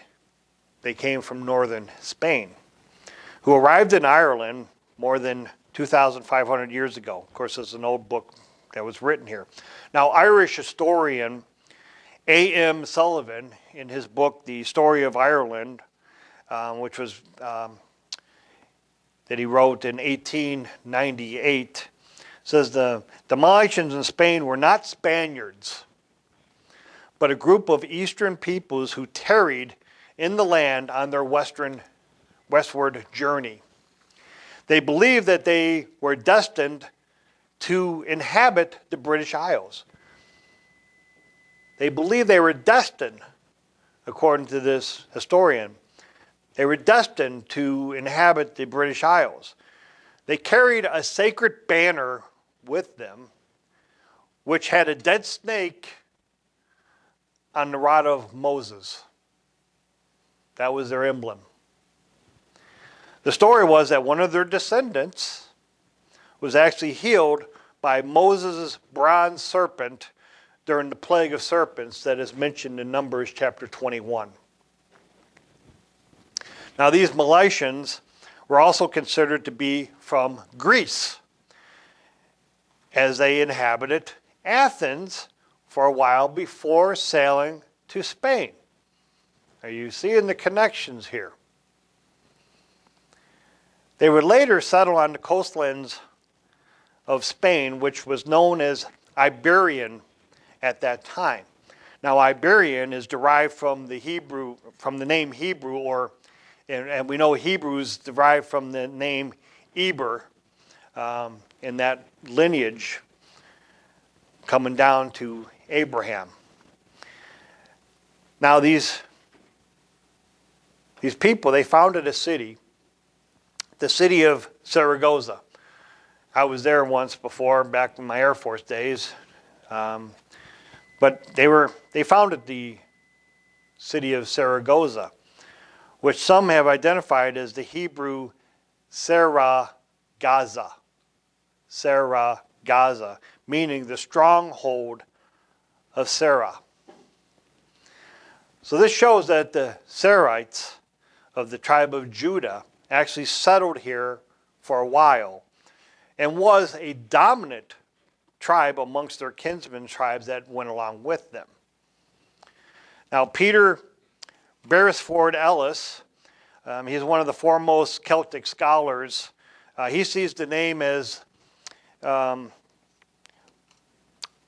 Speaker 1: They came from northern Spain, who arrived in Ireland more than 2,500 years ago. Of course, there's an old book that was written here. Now, Irish historian A.M. Sullivan, in his book, The Story of Ireland, which was that he wrote in 1898, says the Milesians in Spain were not Spaniards, but a group of eastern peoples who tarried in the land on their westward journey. They believed that they were destined to inhabit the British Isles. They believed they were destined, according to this historian, they were destined to inhabit the British Isles. They carried a sacred banner with them, which had a dead snake on the rod of Moses. That was their emblem. The story was that one of their descendants was actually healed by Moses' bronze serpent during the plague of serpents that is mentioned in Numbers chapter 21. Now these Meletians were also considered to be from Greece, as they inhabited Athens for a while before sailing to Spain. Are you seeing the connections here? They would later settle on the coastlands of Spain, which was known as Iberian at that time. Now Iberian is derived from the name Hebrew, and we know Hebrew is derived from the name Eber, in that lineage coming down to Abraham. Now these people, they founded a city, the city of Saragossa. I was there once before, back in my Air Force days. But they founded the city of Saragossa, which some have identified as the Hebrew Sarah-Gaza. Sarah-Gaza, meaning the stronghold of Sarah. So this shows that the Saraites of the tribe of Judah actually settled here for a while and was a dominant tribe amongst their kinsmen tribes that went along with them. Now Peter Beresford Ellis, he's one of the foremost Celtic scholars. He sees the name as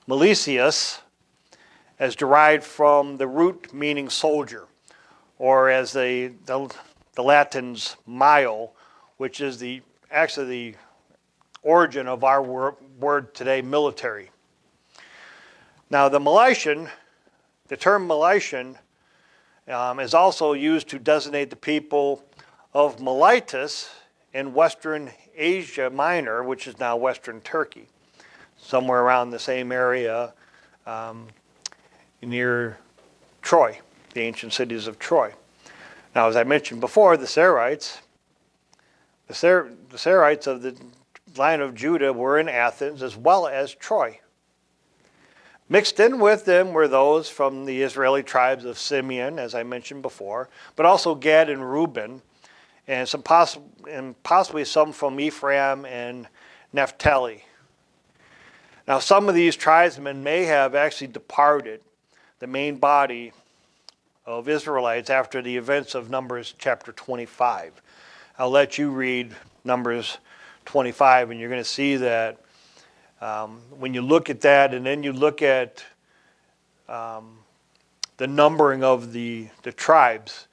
Speaker 1: Milesius as derived from the root meaning soldier, or as the Latins mile, which is actually the origin of our word today, military. Now the term Meletian is also used to designate the people of Miletus in Western Asia Minor, which is now Western Turkey, somewhere around the same area near Troy, the ancient cities of Troy. Now, as I mentioned before, the Saraites of the line of Judah were in Athens as well as Troy. Mixed in with them were those from the Israeli tribes of Simeon, as I mentioned before, but also Gad and Reuben, and possibly some from Ephraim and Naphtali. Now, some of these tribesmen may have actually departed the main body of Israelites after the events of Numbers chapter 25. I'll let you read Numbers 25, and you're going to see that when you look at that, and then you look at the numbering of the tribes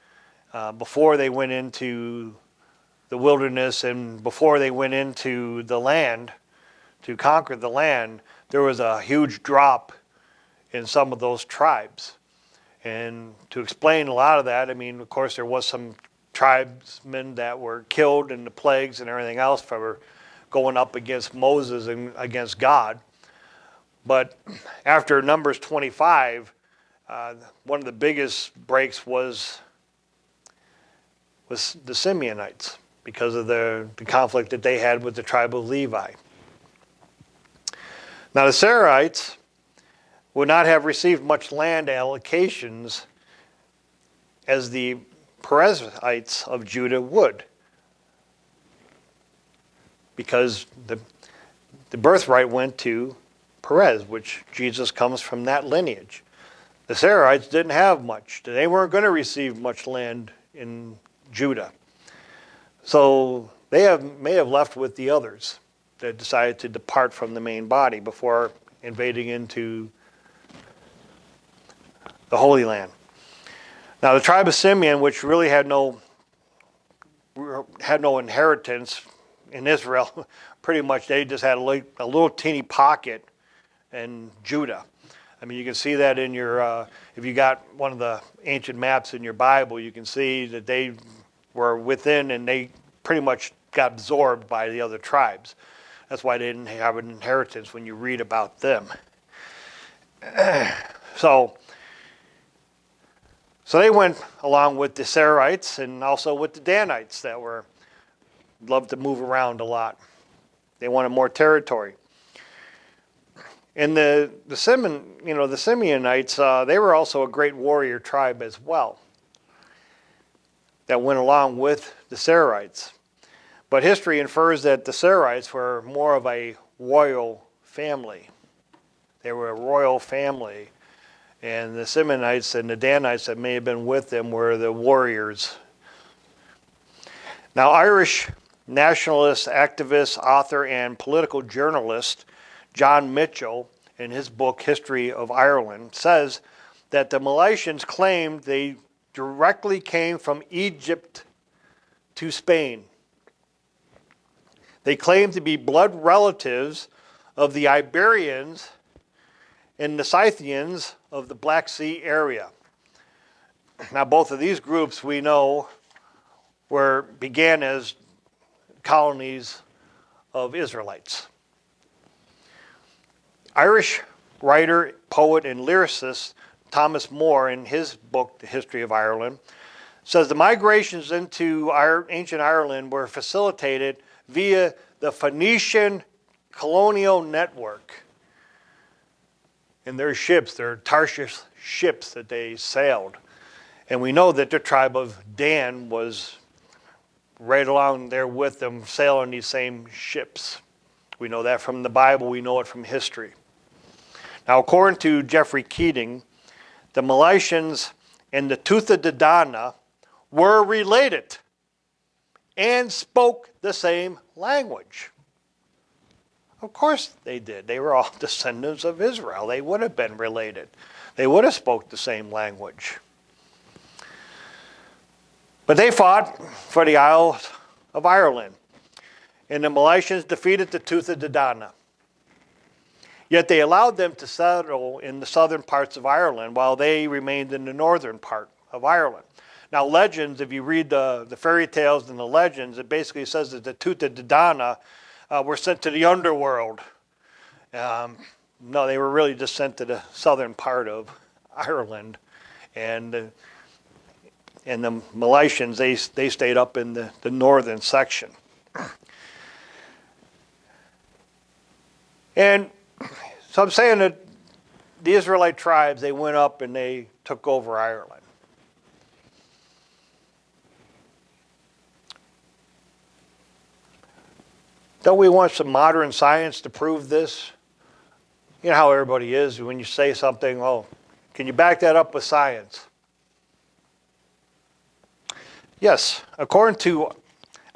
Speaker 1: before they went into the wilderness and before they went into the land to conquer the land, there was a huge drop in some of those tribes. And to explain a lot of that, I mean, of course, there was some tribesmen that were killed in the plagues and everything else for going up against Moses and against God. But after Numbers 25, one of the biggest breaks was the Simeonites because of the conflict that they had with the tribe of Levi. Now the Saraites would not have received much land allocations as the Perizzites of Judah would, because the birthright went to Perez, which Jesus comes from that lineage. The Saraites didn't have much. They weren't going to receive much land in Judah. So they may have left with the others that decided to depart from the main body before invading into the Holy Land. Now the tribe of Simeon, which really had no inheritance in Israel, pretty much they just had a little teeny pocket in Judah. I mean, you can see that in your, if you got one of the ancient maps in your Bible, you can see that they were within and they pretty much got absorbed by the other tribes. That's why they didn't have an inheritance when you read about them. So they went along with the Seraites and also with the Danites that loved to move around a lot. They wanted more territory. And the Simeonites, they were also a great warrior tribe as well that went along with the Seraites. But history infers that the Seraites were more of a royal family. They were a royal family. And the Simeonites and the Danites that may have been with them were the warriors. Now, Irish nationalist, activist, author, and political journalist John Mitchell, in his book History of Ireland, says that the Milesians claimed they directly came from Egypt to Spain. They claimed to be blood relatives of the Iberians and the Scythians of the Black Sea area. Now, both of these groups we know began as colonies of Israelites. Irish writer, poet, and lyricist Thomas More, in his book, The History of Ireland, says the migrations into ancient Ireland were facilitated via the Phoenician colonial network. And their ships, their Tarshish ships that they sailed. And we know that the tribe of Dan was right along there with them, sailing these same ships. We know that from the Bible, we know it from history. Now, according to Jeffrey Keating, the Milesians and the Tuatha De Danann were related and spoke the same language. Of course they did. They were all descendants of Israel. They would have been related. They would have spoke the same language. But they fought for the Isle of Ireland, and the Milesians defeated the Tuatha De Danann. Yet they allowed them to settle in the southern parts of Ireland while they remained in the northern part of Ireland. Now, legends, if you read the fairy tales and the legends, it basically says that the Tuatha De Danann were sent to the underworld. No, they were really just sent to the southern part of Ireland. And the Milesians, they stayed up in the northern section. And so I'm saying that the Israelite tribes, they went up and they took over Ireland. Don't we want some modern science to prove this? You know how everybody is when you say something, oh, can you back that up with science? Yes, according to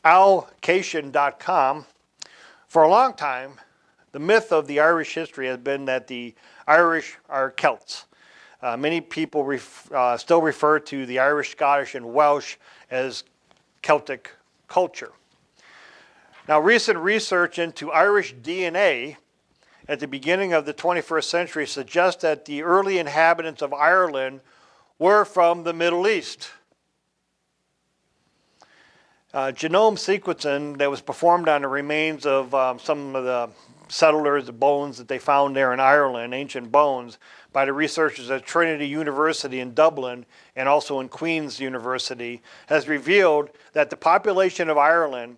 Speaker 1: alcation.com, for a long time, the myth of the Irish history has been that the Irish are Celts. Many people still refer to the Irish, Scottish, and Welsh as Celtic culture. Now, recent research into Irish DNA at the beginning of the 21st century suggests that the early inhabitants of Ireland were from the Middle East. Genome sequencing that was performed on the remains of some of the settlers, the bones that they found there in Ireland, ancient bones, by the researchers at Trinity University in Dublin and also in Queen's University, has revealed that the population of Ireland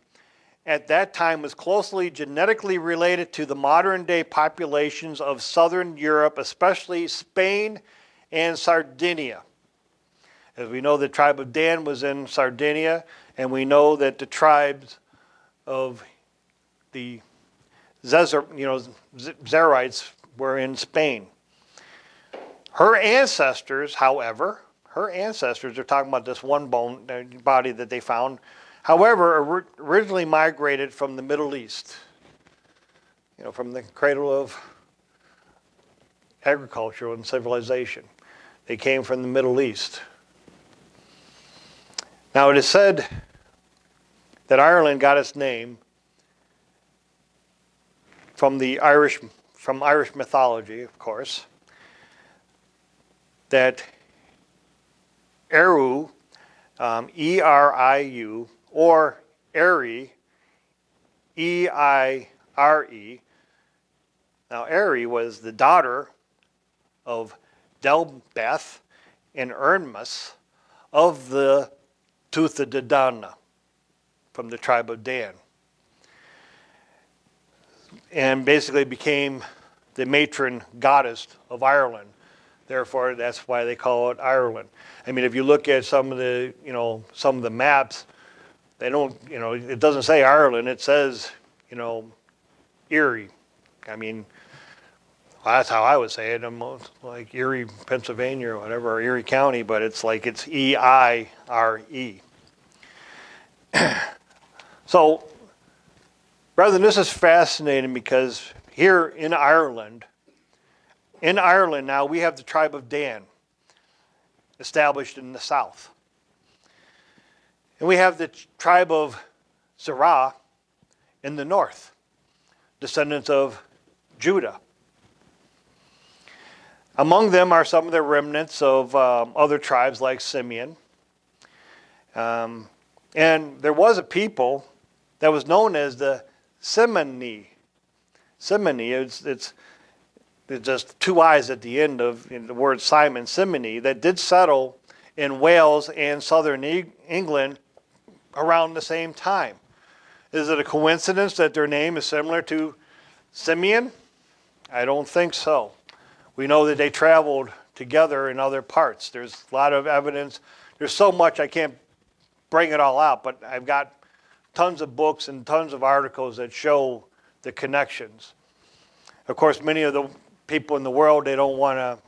Speaker 1: at that time was closely genetically related to the modern-day populations of southern Europe, especially Spain and Sardinia. As we know, the tribe of Dan was in Sardinia, and we know that the tribes of the Zerites were in Spain. Her ancestors, however, they're talking about this one body that they found, however, originally migrated from the Middle East, from the cradle of agriculture and civilization. They came from the Middle East. Now, it is said that Ireland got its name from Irish mythology, of course, that Eru, E-R-I-U, or Eri, E-I-R-E. Now, Eri was the daughter of Delbeth and Ernmus of the Tuatha De Danann, from the tribe of Dan, and basically became the matron goddess of Ireland. Therefore, that's why they call it Ireland. I mean, if you look at some of the maps, they don't, it doesn't say Ireland. It says, Erie. I mean, that's how I would say it. I'm like Erie, Pennsylvania, or whatever, or Erie County, but it's like it's E-I-R-E. So, brethren, this is fascinating because here in Ireland now we have the tribe of Dan established in the south. And we have the tribe of Zerah in the north, descendants of Judah. Among them are some of the remnants of other tribes like Simeon. And there was a people that was known as the Simony. Simony, it's just two I's at the end of the word Simon, Simony, that did settle in Wales and southern England around the same time. Is it a coincidence that their name is similar to Simeon? I don't think so. We know that they traveled together in other parts. There's a lot of evidence. There's so much I can't bring it all out, but I've got tons of books and tons of articles that show the connections. Of course, many of the people in the world, they don't want to,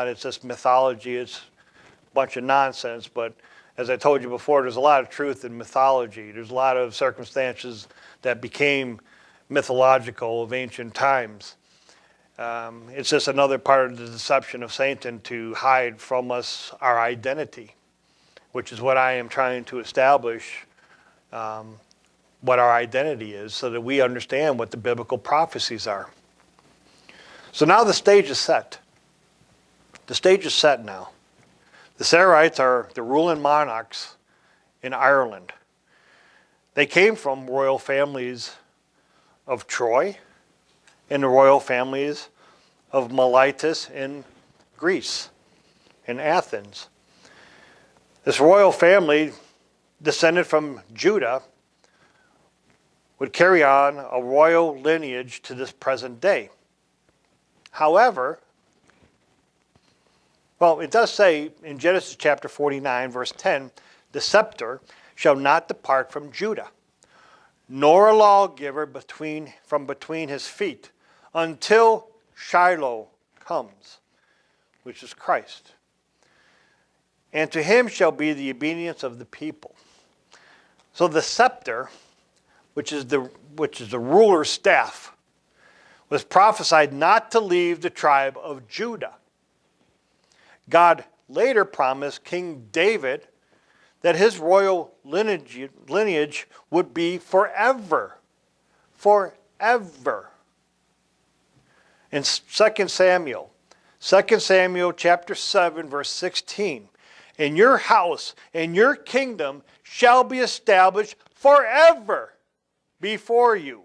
Speaker 1: it's just mythology, it's a bunch of nonsense, but as I told you before, there's a lot of truth in mythology. There's a lot of circumstances that became mythological of ancient times. It's just another part of the deception of Satan to hide from us our identity, which is what I am trying to establish, what our identity is, so that we understand what the biblical prophecies are. So now the stage is set. The stage is set now. The Saraites are the ruling monarchs in Ireland. They came from royal families of Troy and the royal families of Miletus in Greece, in Athens. This royal family, descended from Judah, would carry on a royal lineage to this present day. However, it does say in Genesis chapter 49, verse 10, the scepter shall not depart from Judah, nor a lawgiver from between his feet, until Shiloh comes, which is Christ. And to him shall be the obedience of the people. So the scepter, which is the ruler's staff, was prophesied not to leave the tribe of Judah. God later promised King David that his royal lineage would be forever. Forever. In 2 Samuel chapter 7, verse 16, and your house and your kingdom shall be established forever before you.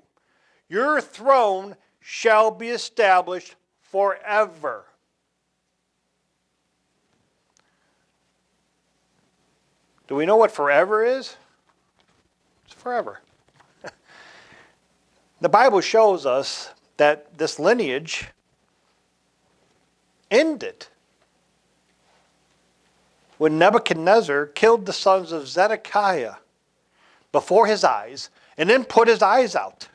Speaker 1: Your throne shall be established forever. Do we know what forever is? It's forever. The Bible shows us that this lineage ended when Nebuchadnezzar killed the sons of Zedekiah before his eyes, and then put his eyes out,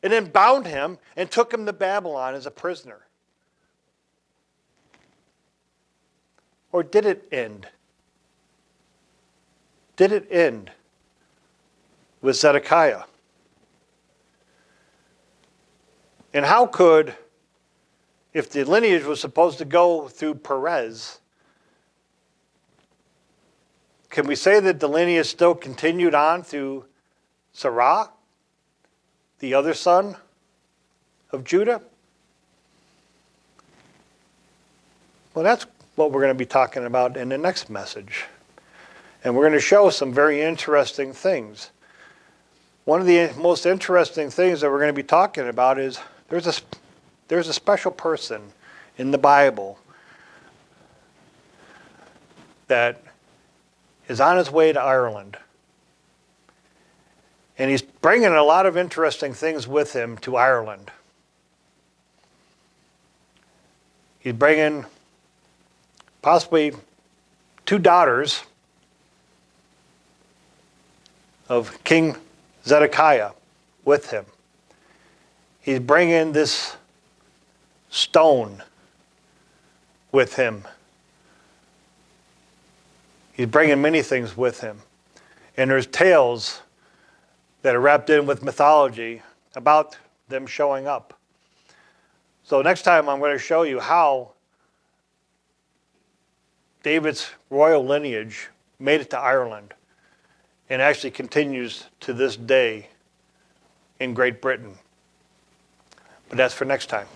Speaker 1: and then bound him and took him to Babylon as a prisoner. Or did it end? Did it end with Zedekiah? And how could, if the lineage was supposed to go through Perez, can we say that the lineage still continued on through Sarah, the other son of Judah? Well, that's what we're going to be talking about in the next message. And we're going to show some very interesting things. One of the most interesting things that we're going to be talking about is there's a special person in the Bible that is on his way to Ireland. And he's bringing a lot of interesting things with him to Ireland. He's bringing possibly 2 daughters of King Zedekiah with him. He's bringing this stone with him. He's bringing many things with him. And there's tales that are wrapped in with mythology about them showing up. So next time I'm going to show you how David's royal lineage made it to Ireland and actually continues to this day in Great Britain. But that's for next time.